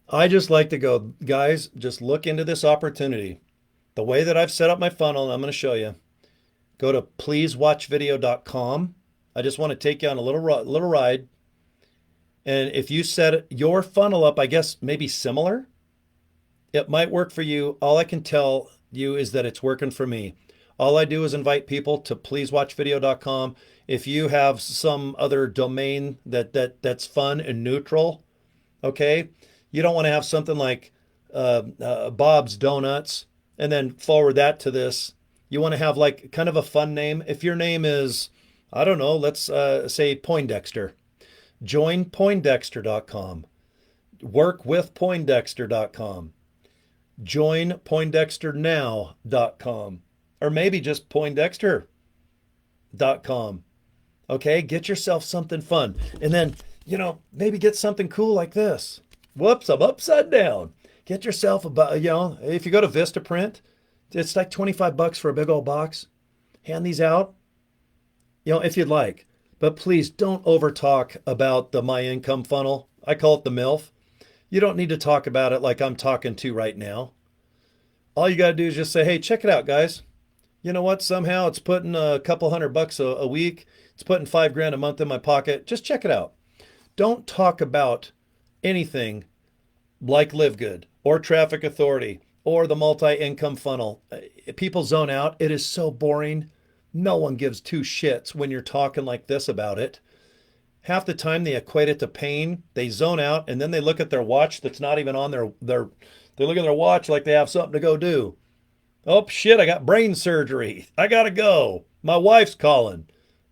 I just like to go, guys, just look into this opportunity. The way that I've set up my funnel, and I'm going to show you. Go to pleasewatchvideo.com. I just want to take you on a little ride. And if you set your funnel up, I guess maybe similar, it might work for you. All I can tell you is that it's working for me. All I do is invite people to pleasewatchvideo.com. If you have some other domain that's fun and neutral, okay, you don't want to have something like Bob's Donuts and then forward that to this. You want to have like kind of a fun name. If your name is, I don't know, let's say Poindexter. Joinpoindexter.com. Workwithpoindexter.com. Joinpoindexternow.com. Or maybe just Poindexter.com. Okay, get yourself something fun. And then, maybe get something cool like this. Whoops, I'm upside down. Get yourself if you go to Vistaprint, it's like $25 for a big old box. Hand these out, if you'd like. But please don't over talk about my income funnel. I call it the MILF. You don't need to talk about it like I'm talking to right now. All you got to do is just say, hey, check it out, guys. You know what? Somehow it's putting a couple $100 a week. It's putting $5,000 a month in my pocket. Just check it out. Don't talk about anything like Live Good or Traffic Authority or the multi-income funnel. People zone out. It is so boring. No one gives two shits when you're talking like this about it. Half the time they equate it to pain. They zone out and then they look at their watch that's not even on they look at their watch like they have something to go do. Oh shit, I got brain surgery. I gotta go. My wife's calling.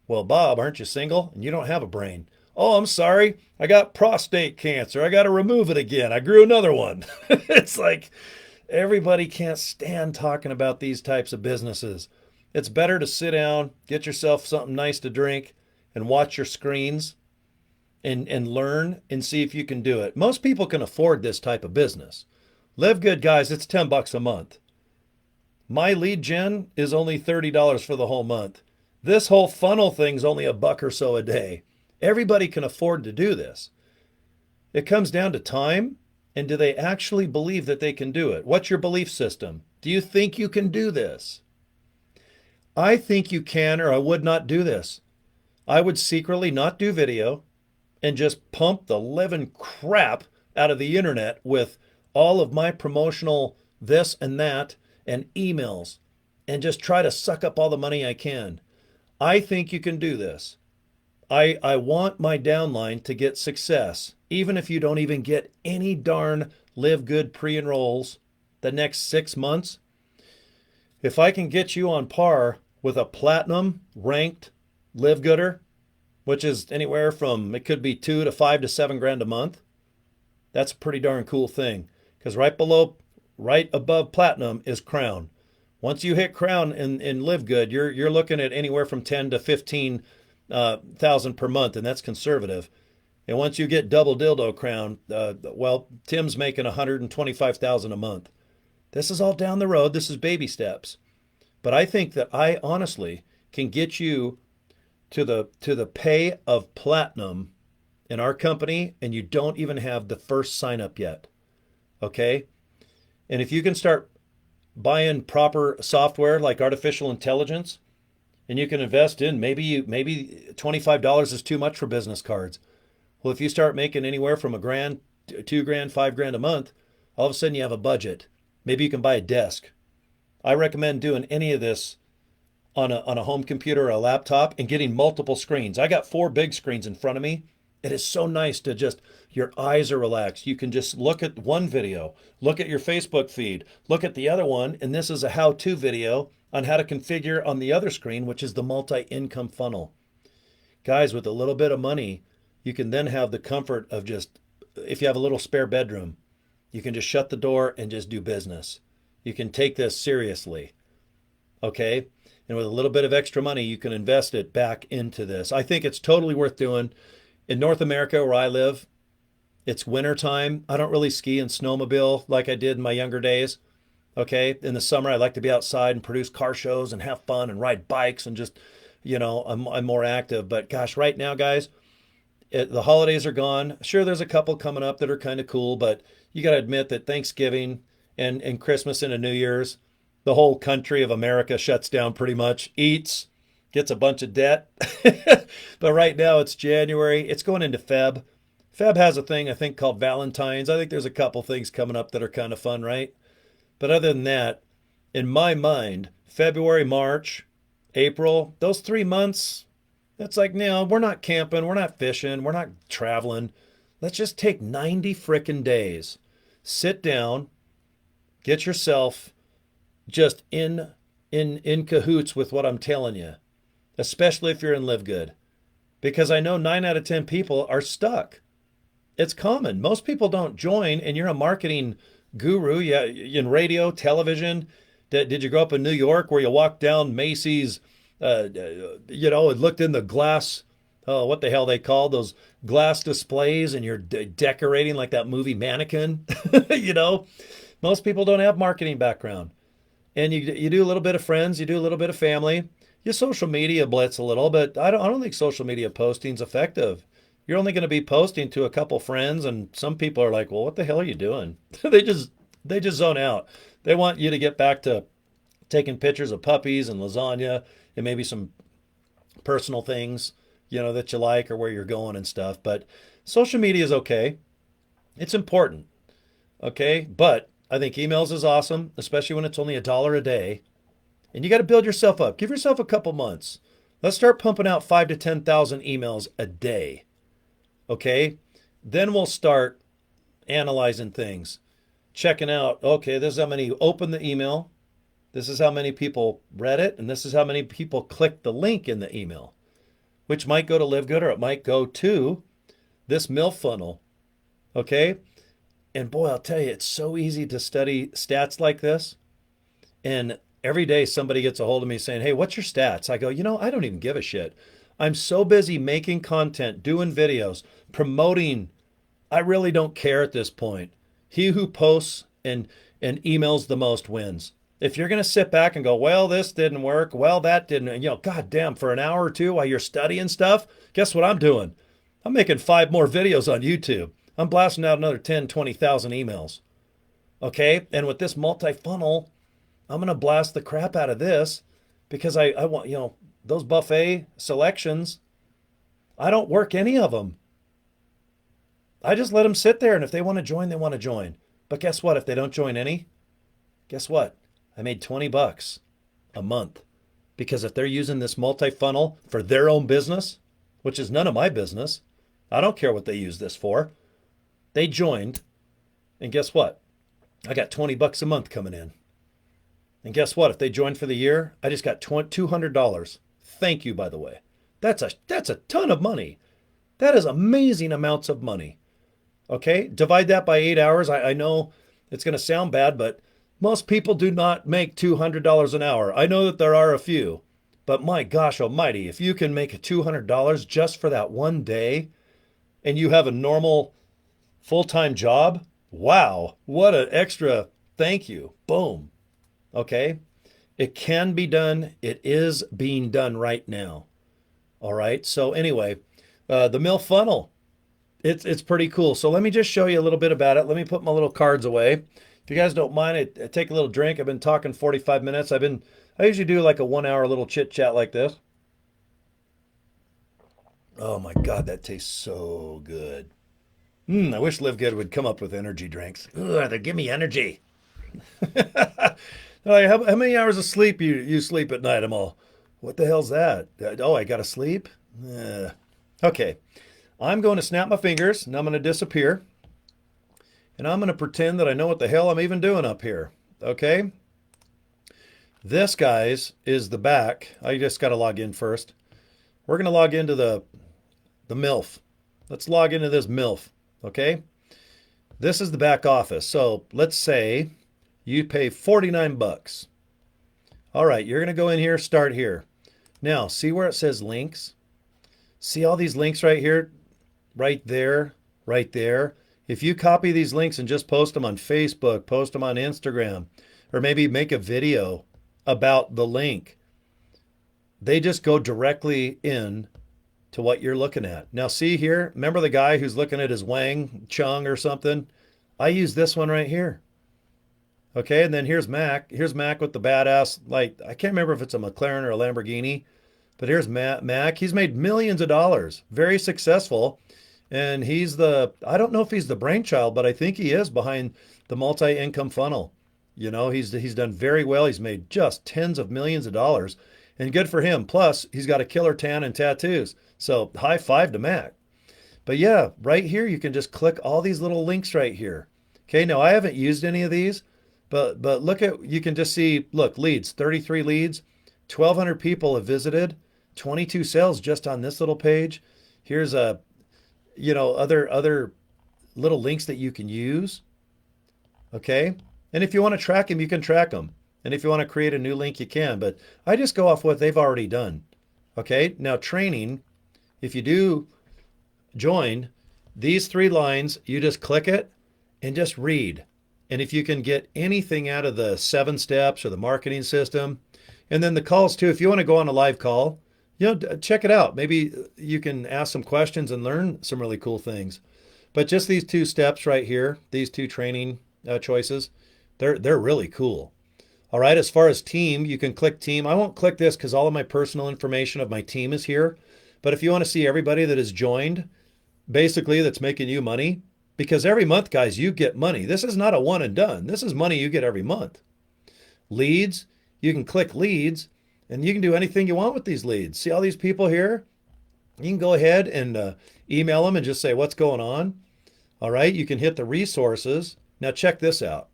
Well, Bob, aren't you single? And you don't have a brain. Oh, I'm sorry. I got prostate cancer. I gotta remove it again. I grew another one. It's like everybody can't stand talking about these types of businesses. It's better to sit down, get yourself something nice to drink, and watch your screens and learn and see if you can do it. Most people can afford this type of business. Live Good, guys, it's $10 a month. My lead gen is only $30 for the whole month. This whole funnel thing's only $1 or so a day. Everybody can afford to do this. It comes down to time, and do they actually believe that they can do it? What's your belief system? Do you think you can do this? I think you can, or I would not do this. I would secretly not do video and just pump the living crap out of the internet with all of my promotional this and that and emails and just try to suck up all the money I can. I think you can do this. I want my downline to get success, even if you don't even get any darn Live Good pre-enrolls the next 6 months. If I can get you on par with a platinum ranked Live Gooder, which is anywhere from, it could be 2 to 5 to 7 grand a month, that's a pretty darn cool thing. Because right above platinum is crown. Once you hit crown in Live Good, you're looking at anywhere from 10 to 15 thousand per month, and that's conservative. And once you get double dildo crown, well, Tim's making 125,000 a month. This is all down the road. This is baby steps. But I think that I honestly can get you to the pay of platinum in our company, and you don't even have the first sign up yet. Okay? And if you can start buying proper software like artificial intelligence, and you can invest in maybe $25 is too much for business cards. Well, if you start making anywhere from a grand, 2 grand, 5 grand a month, all of a sudden you have a budget. Maybe you can buy a desk. I recommend doing any of this on a home computer or a laptop and getting multiple screens. I got 4 big screens in front of me. It is so nice to just, your eyes are relaxed. You can just look at one video, look at your Facebook feed, look at the other one, and this is a how-to video on how to configure on the other screen, which is the multi-income funnel. Guys, with a little bit of money, you can then have the comfort of just, if you have a little spare bedroom, you can just shut the door and just do business. You can take this seriously, okay? And with a little bit of extra money, you can invest it back into this. I think it's totally worth doing. In North America, where I live, it's winter time. I don't really ski and snowmobile like I did in my younger days. Okay, in the summer, I like to be outside and produce car shows and have fun and ride bikes and just, I'm more active. But gosh, right now, guys, the holidays are gone. Sure, there's a couple coming up that are kind of cool, but you got to admit that Thanksgiving and Christmas and New Year's, the whole country of America shuts down pretty much, eats, gets a bunch of debt. But right now it's January. It's going into Feb. Feb has a thing, I think, called Valentine's. I think there's a couple things coming up that are kind of fun, right? But other than that, in my mind, February, March, April, those 3 months, that's like, no, we're not camping, we're not fishing, we're not traveling. Let's just take 90 frickin' days. Sit down, get yourself just in cahoots with what I'm telling you, especially if you're in Live Good. Because I know 9 out of 10 people are stuck. It's common. Most people don't join, and you're a marketing guru, yeah, in radio, television. Did you grow up in New York where you walked down Macy's, and looked in the glass, what the hell they call those glass displays, and you're decorating like that movie Mannequin? Most people don't have marketing background. And you do a little bit of friends, you do a little bit of family, you social media blitz a little, but I don't think social media posting's effective. You're only going to be posting to a couple friends, and some people are like, well, what the hell are you doing? They just zone out. They want you to get back to taking pictures of puppies and lasagna and maybe some personal things, that you like or where you're going and stuff. But social media is okay. It's important. Okay. But I think emails is awesome, especially when it's only $1 a day. And you got to build yourself up. Give yourself a couple months. Let's start pumping out 5,000 to 10,000 emails a day. Okay, then we'll start analyzing things, checking out, okay, this is how many opened the email, this is how many people read it, and this is how many people clicked the link in the email, which might go to Live Good or it might go to this MILF funnel, okay? And boy, I'll tell you, it's so easy to study stats like this. And every day somebody gets a hold of me saying, hey, what's your stats? I go, I don't even give a shit. I'm so busy making content, doing videos, promoting. I really don't care at this point. He who posts and emails the most wins. If you're going to sit back and go, well, this didn't work, well, that didn't, God damn, for an hour or two while you're studying stuff, guess what I'm doing? I'm making 5 more videos on YouTube. I'm blasting out another 10, 20,000 emails. Okay? And with this multi-funnel, I'm going to blast the crap out of this. because I want, those buffet selections, I don't work any of them. I just let them sit there. And if they want to join, they want to join. But guess what? If they don't join any, guess what? I made $20 a month. Because if they're using this multi-funnel for their own business, which is none of my business, I don't care what they use this for. They joined, and guess what? I got $20 a month coming in. And guess what? If they joined for the year, I just got $200. Thank you, by the way. That's a ton of money. That is amazing amounts of money. Okay, divide that by 8 hours. I know it's going to sound bad, but most people do not make $200 an hour. I know that there are a few, but my gosh almighty, if you can make $200 just for that one day and you have a normal full-time job, wow, what an extra thank you. Boom. Okay, it can be done. It is being done right now. All right, so anyway, the mill funnel. It's pretty cool. So let me just show you a little bit about it. Let me put my little cards away. If you guys don't mind, I take a little drink. I've been talking 45 minutes. I usually do like a 1 hour little chit chat like this. Oh my God, that tastes so good. I wish LiveGood would come up with energy drinks. Ugh, they give me energy. Like, how many hours of sleep you sleep at night? I'm all, what the hell's that? Oh, I gotta sleep? Okay. I'm going to snap my fingers and I'm going to disappear. And I'm going to pretend that I know what the hell I'm even doing up here. Okay? This, guys, is the back. I just got to log in first. We're going to log into the MILF. Let's log into this MILF. Okay? This is the back office. So let's say you pay $49. All right, you're going to go in here, start here. Now, see where it says links? See all these links right here? Right there, right there. If you copy these links and just post them on Facebook, post them on Instagram, or maybe make a video about the link, they just go directly in to what you're looking at. Now see here, remember the guy who's looking at his Wang Chung or something? I use this one right here. Okay, and then here's Mac. Here's Mac with the badass, like, I can't remember if it's a McLaren or a Lamborghini, but here's Mac. He's made millions of dollars, very successful. And I don't know if he's the brainchild, but I think he is behind the multi-income funnel. He's done very well. He's made just tens of millions of dollars, and good for him. Plus, he's got a killer tan and tattoos. So high five to Mac. But yeah, right here, you can just click all these little links right here. Okay, now I haven't used any of these, but you can just see, look, leads, 33 leads, 1,200 people have visited, 22 sales just on this little page. Here's other little links that you can use. Okay. And if you want to track them, you can track them. And if you want to create a new link, you can. But I just go off what they've already done. Okay. Now training, if you do join these 3 lines, you just click it and just read. And if you can get anything out of the 7 steps or the marketing system, and then the calls too, if you want to go on a live call, check it out. Maybe you can ask some questions and learn some really cool things. But just these 2 steps right here, these 2 training choices, they're really cool. All right, as far as team, you can click team. I won't click this because all of my personal information of my team is here. But if you want to see everybody that has joined, basically that's making you money, because every month, guys, you get money. This is not a one and done. This is money you get every month. Leads, you can click leads. And you can do anything you want with these leads. See all these people here? You can go ahead and email them and just say, what's going on? All right, you can hit the resources. Now check this out.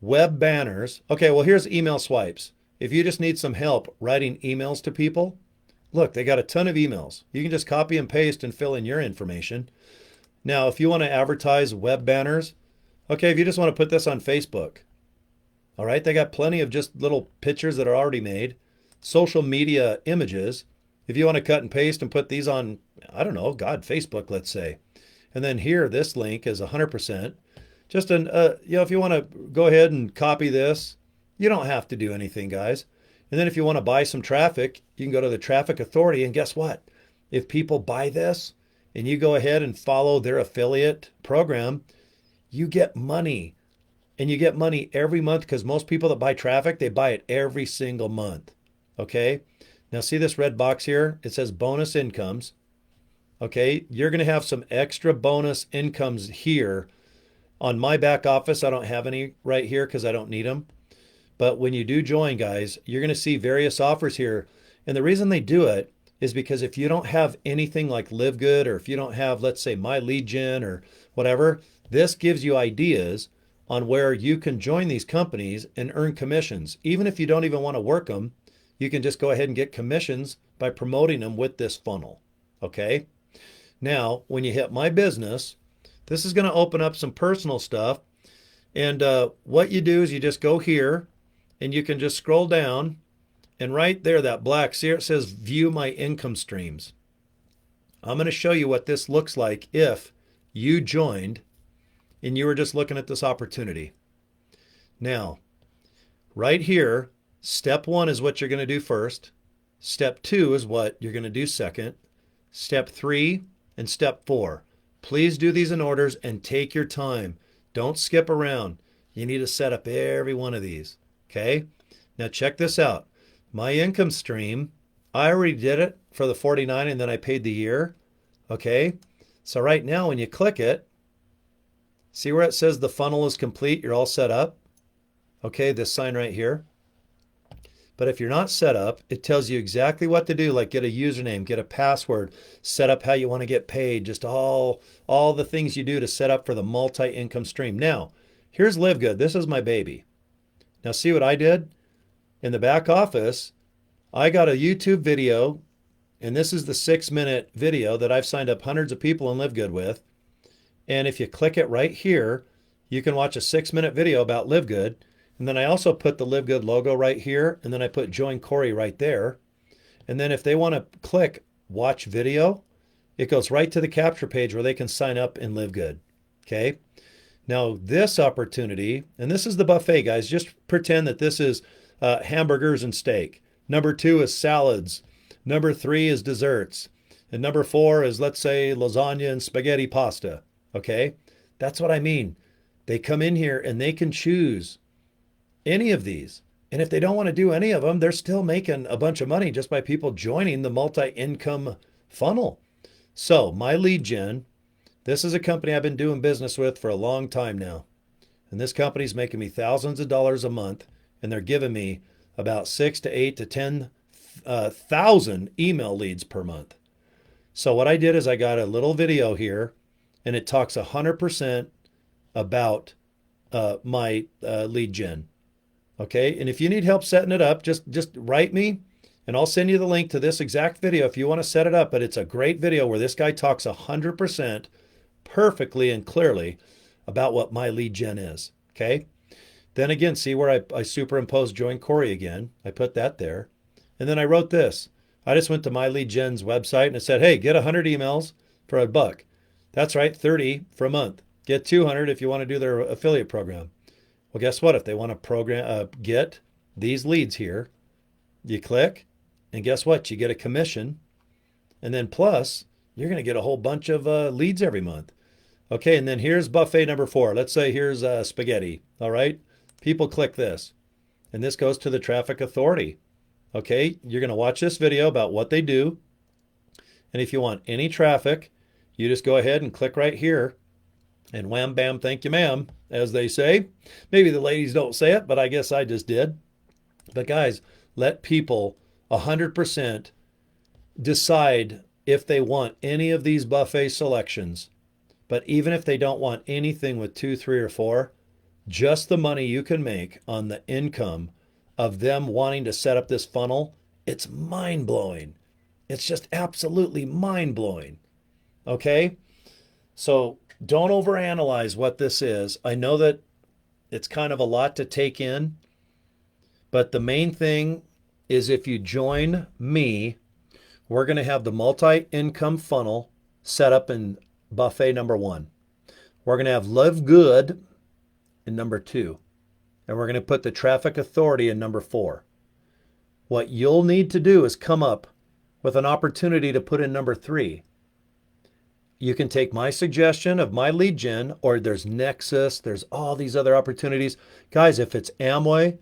Web banners. Okay, well, here's email swipes. If you just need some help writing emails to people, look, they got a ton of emails. You can just copy and paste and fill in your information. Now, if you want to advertise web banners, okay, if you just want to put this on Facebook, all right, they got plenty of just little pictures that are already made. Social media images. If you want to cut and paste and put these on, I don't know, Facebook, let's say. And then here, this link is 100%. Just if you want to go ahead and copy this, you don't have to do anything, guys. And then if you want to buy some traffic, you can go to the traffic authority, and guess what? If people buy this and you go ahead and follow their affiliate program, you get money. And you get money every month, because most people that buy traffic, they buy it every single month. Okay. Now see this red box here? It says bonus incomes. Okay. You're going to have some extra bonus incomes here. On my back office, I don't have any right here because I don't need them. But when you do join, guys, you're going to see various offers here. And the reason they do it is because if you don't have anything like LiveGood, or if you don't have, let's say, My Lead Gen or whatever, this gives you ideas on where you can join these companies and earn commissions. Even if you don't even want to work them, you can just go ahead and get commissions by promoting them with this funnel. Okay. Now, when you hit My Business, this is going to open up some personal stuff. And what you do is you just go here and you can just scroll down, and right there, that black, see it says view my income streams. I'm going to show you what this looks like if you joined and you were just looking at this opportunity. Now, right here, step 1 is what you're going to do first. Step 2 is what you're going to do second. Step 3 and step 4. Please do these in orders and take your time. Don't skip around. You need to set up every one of these. Okay? Now check this out. My income stream, I already did it for the 49 and then I paid the year. Okay? So right now when you click it, see where it says the funnel is complete, you're all set up. Okay, this sign right here. But if you're not set up, it tells you exactly what to do, like get a username, get a password, set up how you want to get paid, just all the things you do to set up for the multi-income stream. Now, here's LiveGood. This is my baby. Now see what I did? In the back office, I got a YouTube video, and this is the 6-minute video that I've signed up hundreds of people in LiveGood with. And if you click it right here, you can watch a 6-minute video about LiveGood. And then I also put the LiveGood logo right here, and then I put Join Cory right there. And then if they want to click watch video, it goes right to the capture page where they can sign up in LiveGood. Okay? Now this opportunity, and this is the buffet, guys. Just pretend that this is hamburgers and steak. Number 2 is salads. Number 3 is desserts. And number 4 is, let's say, lasagna and spaghetti pasta. Okay? That's what I mean. They come in here and they can choose any of these. And if they don't want to do any of them, they're still making a bunch of money just by people joining the multi-income funnel. So My Lead Gen, this is a company I've been doing business with for a long time now. And this company's making me thousands of dollars a month, and they're giving me about 6 to 8 to 10,000 email leads per month. So what I did is I got a little video here, and it talks 100% about my lead gen. Okay, and if you need help setting it up, just write me, and I'll send you the link to this exact video if you want to set it up. But it's a great video where this guy talks 100% perfectly and clearly about what my lead gen is. Okay. Then again, see where I superimposed Join Cory again. I put that there. And then I wrote this. I just went to My Lead Gen's website and it said, hey, get 100 emails for $1. That's right, 30 for a month. Get 200 if you want to do their affiliate program. Well, guess what? If they want to get these leads here, you click, and guess what? You get a commission. And then plus, you're going to get a whole bunch of leads every month. Okay, and then here's buffet number 4. Let's say here's spaghetti. All right, people click this, and this goes to the traffic authority. Okay, you're going to watch this video about what they do. And if you want any traffic, you just go ahead and click right here. And wham, bam, thank you, ma'am, as they say. Maybe the ladies don't say it, but I guess I just did. But guys, let people 100% decide if they want any of these buffet selections. But even if they don't want anything with 2, 3, or 4, just the money you can make on the income of them wanting to set up this funnel, it's mind-blowing. It's just absolutely mind-blowing. Okay? So don't overanalyze what this is. I know that it's kind of a lot to take in, but the main thing is if you join me, we're going to have the multi-income funnel set up in buffet number 1. We're going to have LiveGood in number 2. And we're going to put the traffic authority in number 4. What you'll need to do is come up with an opportunity to put in number 3. You can take my suggestion of My Lead Gen, or there's Nexus, there's all these other opportunities. Guys, if it's Amway,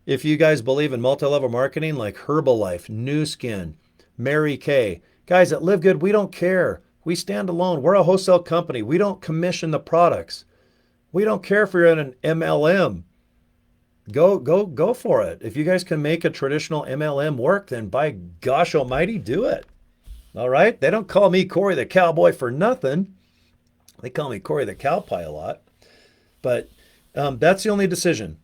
If you guys believe in multi-level marketing like Herbalife, New Skin, Mary Kay, guys at Live Good, we don't care. We stand alone. We're a wholesale company. We don't commission the products. We don't care if you're in an MLM. Go for it. If you guys can make a traditional MLM work, then by gosh almighty, do it. All right? They don't call me Cory the Cowboy for nothing. They call me Cory the Cowpie a lot. But that's the only decision.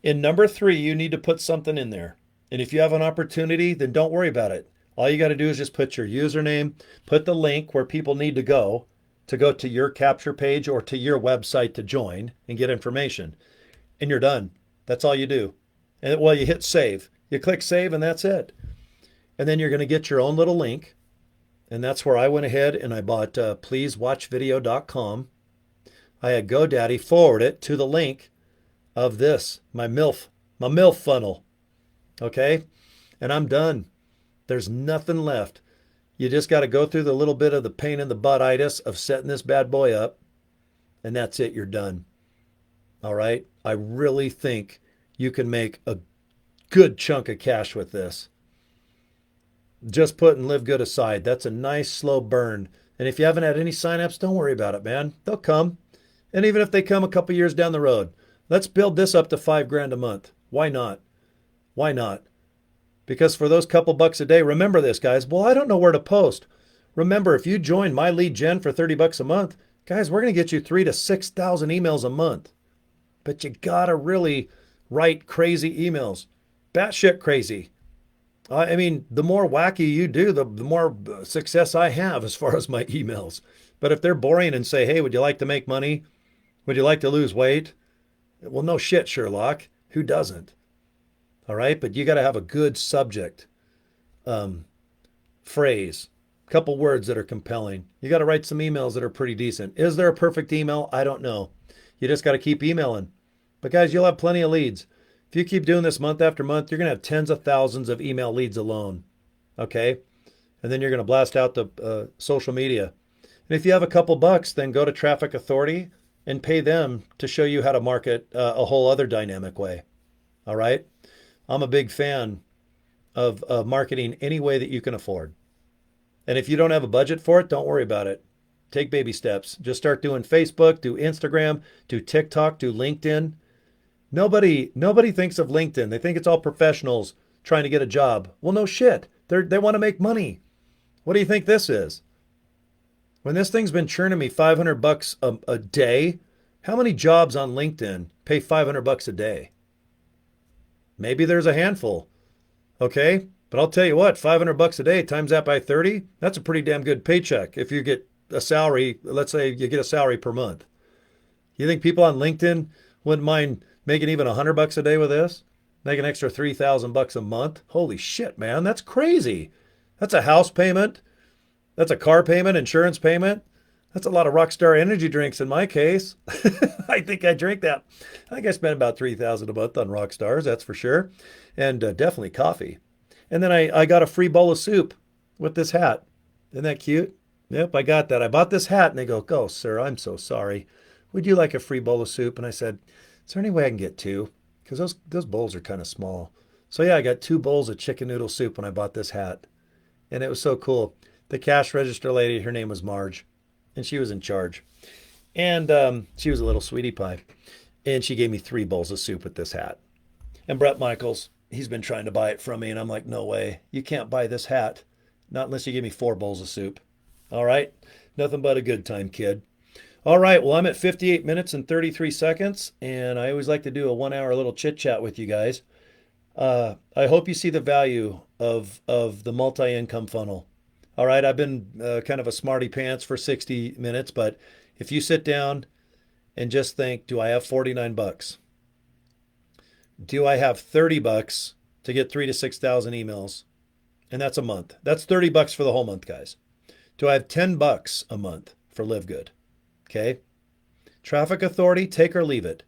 In number 3, you need to put something in there. And if you have an opportunity, then don't worry about it. All you got to do is just put your username, put the link where people need to go to your capture page or to your website to join and get information. And you're done. That's all you do. And well, you hit save. You click save and that's it. And then you're going to get your own little link. And that's where I went ahead and I bought pleasewatchvideo.com. I had GoDaddy forward it to the link of this, my MILF funnel. Okay? And I'm done. There's nothing left. You just got to go through the little bit of the pain in the butt-itis of setting this bad boy up. And that's it. You're done. All right? I really think you can make a good chunk of cash with this. Just putting Live Good aside. That's a nice slow burn. And if you haven't had any signups, don't worry about it, man. They'll come. And even if they come a couple years down the road, let's build this up to $5,000 a month. Why not? Why not? Because for those couple bucks a day, remember this, guys. Well, I don't know where to post. Remember, if you join my lead gen for $30 a month, guys, we're going to get you 3,000 to 6,000 emails a month. But you got to really write crazy emails. Batshit crazy. I mean, the more wacky you do, the more success I have as far as my emails. But if they're boring and say, hey, would you like to make money? Would you like to lose weight? Well, no shit, Sherlock. Who doesn't? All right, but you got to have a good subject, phrase, couple words that are compelling. You got to write some emails that are pretty decent. Is there a perfect email? I don't know. You just got to keep emailing. But guys, you'll have plenty of leads. If you keep doing this month after month, you're going to have tens of thousands of email leads alone. Okay? And then you're going to blast out the social media. And if you have a couple bucks, then go to Traffic Authority and pay them to show you how to market a whole other dynamic way. All right? I'm a big fan of marketing any way that you can afford. And if you don't have a budget for it, don't worry about it. Take baby steps. Just start doing Facebook, do Instagram, do TikTok, do LinkedIn. Nobody thinks of LinkedIn. They think it's all professionals trying to get a job. Well, no shit. They want to make money. What do you think this is? When this thing's been churning me $500 a day, how many jobs on LinkedIn pay $500 a day? Maybe there's a handful. Okay? But I'll tell you what, $500 a day times that by 30, that's a pretty damn good paycheck. If you get a salary, let's say you get a salary per month. You think people on LinkedIn wouldn't mind making even $100 a day with this? Make an extra $3,000 a month? Holy shit, man. That's crazy. That's a house payment. That's a car payment, insurance payment. That's a lot of Rockstar energy drinks in my case. I think I drink that. I think I spend about $3,000 a month on Rockstars, that's for sure. And definitely coffee. And then I got a free bowl of soup with this hat. Isn't that cute? Yep, I got that. I bought this hat and they go, "Oh, sir, I'm so sorry. Would you like a free bowl of soup?" And I said, "Is there any way I can get 2? Because those bowls are kind of small." So yeah, I got 2 bowls of chicken noodle soup when I bought this hat. And it was so cool. The cash register lady, her name was Marge. And she was in charge. And she was a little sweetie pie. And she gave me 3 bowls of soup with this hat. And Brett Michaels, he's been trying to buy it from me. And I'm like, no way. You can't buy this hat. Not unless you give me 4 bowls of soup. All right? Nothing but a good time, kid. All right. Well, I'm at 58 minutes and 33 seconds. And I always like to do a 1-hour little chit chat with you guys. I hope you see the value of the multi-income funnel. All right, I've been kind of a smarty pants for 60 minutes, but if you sit down and just think, do I have $49? Do I have $30 to get 3,000 to 6,000 emails? And that's a month. That's $30 for the whole month, guys. Do I have $10 a month for Live Good? Okay. Traffic Authority, take or leave it.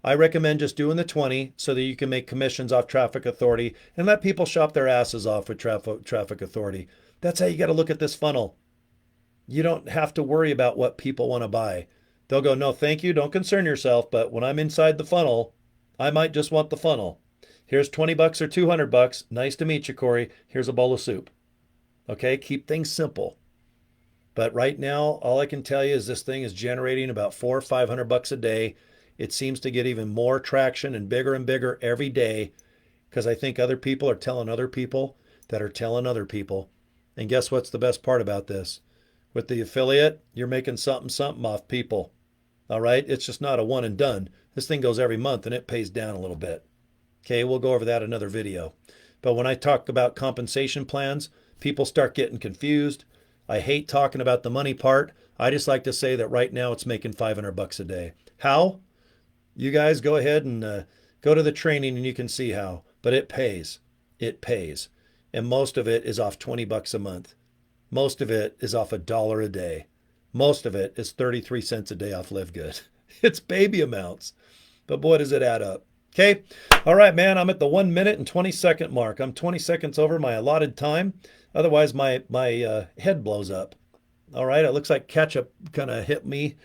I recommend just doing the 20 so that you can make commissions off Traffic Authority and let people shop their asses off with Traffic Authority. That's how you got to look at this funnel. You don't have to worry about what people want to buy. They'll go, "No, thank you. Don't concern yourself. But when I'm inside the funnel, I might just want the funnel." Here's 20 bucks or 200 bucks. Nice to meet you, Cory. Here's a bowl of soup. Okay, keep things simple. But right now, all I can tell you is this thing is generating about 400 or 500 bucks a day. It seems to get even more traction and bigger every day because I think other people are telling other people that are telling other people. And guess what's the best part about this? With the affiliate, you're making something off people. All right, it's just not a one and done. This thing goes every month and it pays down a little bit. Okay, we'll go over that in another video. But when I talk about compensation plans, people start getting confused. I hate talking about the money part. I just like to say that right now it's making 500 bucks a day. How? You guys go ahead and go to the training and you can see how. But it pays. It pays. And most of it is off 20 bucks a month. Most of it is off $1 a day. Most of it is 33 cents a day off LiveGood. It's baby amounts. But boy, does it add up. Okay. All right, man. I'm at the 1 minute and 20-second mark. I'm 20 seconds over my allotted time. Otherwise, my head blows up. All right. It looks like ketchup kind of hit me.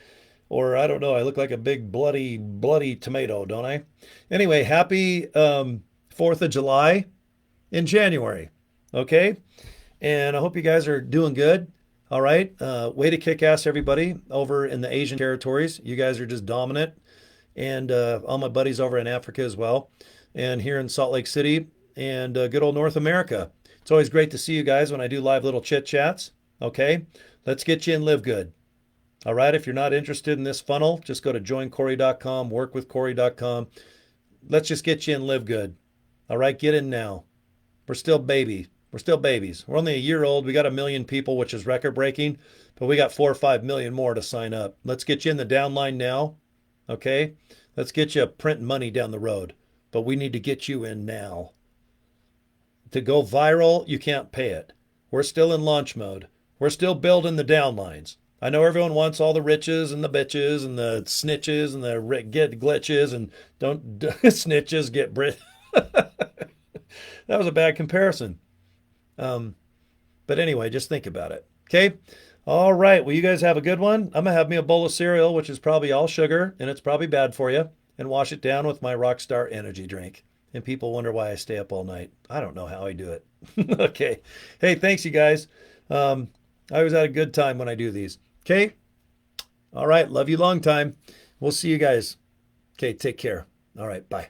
Or I don't know. I look like a big bloody tomato, don't I? Anyway, happy 4th of July in January. Okay. And I hope you guys are doing good. All right. Way to kick ass, everybody, over in the Asian territories. You guys are just dominant. And all my buddies over in Africa as well. And here in Salt Lake City and good old North America. It's always great to see you guys when I do live little chit chats. Okay. Let's get you in LiveGood. All right. If you're not interested in this funnel, just go to joincory.com, workwithcory.com. Let's just get you in LiveGood. All right. Get in now. We're still babies. We're only a year old. We got 1 million people, which is record breaking, but we got 4 or 5 million more to sign up. Let's get you in the downline now. Okay. Let's get you printing money down the road, but we need to get you in now. To go viral, you can't pay it. We're still in launch mode. We're still building the downlines. I know everyone wants all the riches and the bitches and the snitches and the get glitches and don't snitches get Brit. That was a bad comparison. But anyway, just think about it. Okay. All right. Well, you guys have a good one. I'm going to have me a bowl of cereal, which is probably all sugar and it's probably bad for you, and wash it down with my Rockstar energy drink. And people wonder why I stay up all night. I don't know how I do it. Okay. Hey, thanks you guys. I always had a good time when I do these. Okay. All right. Love you long time. We'll see you guys. Okay. Take care. All right. Bye.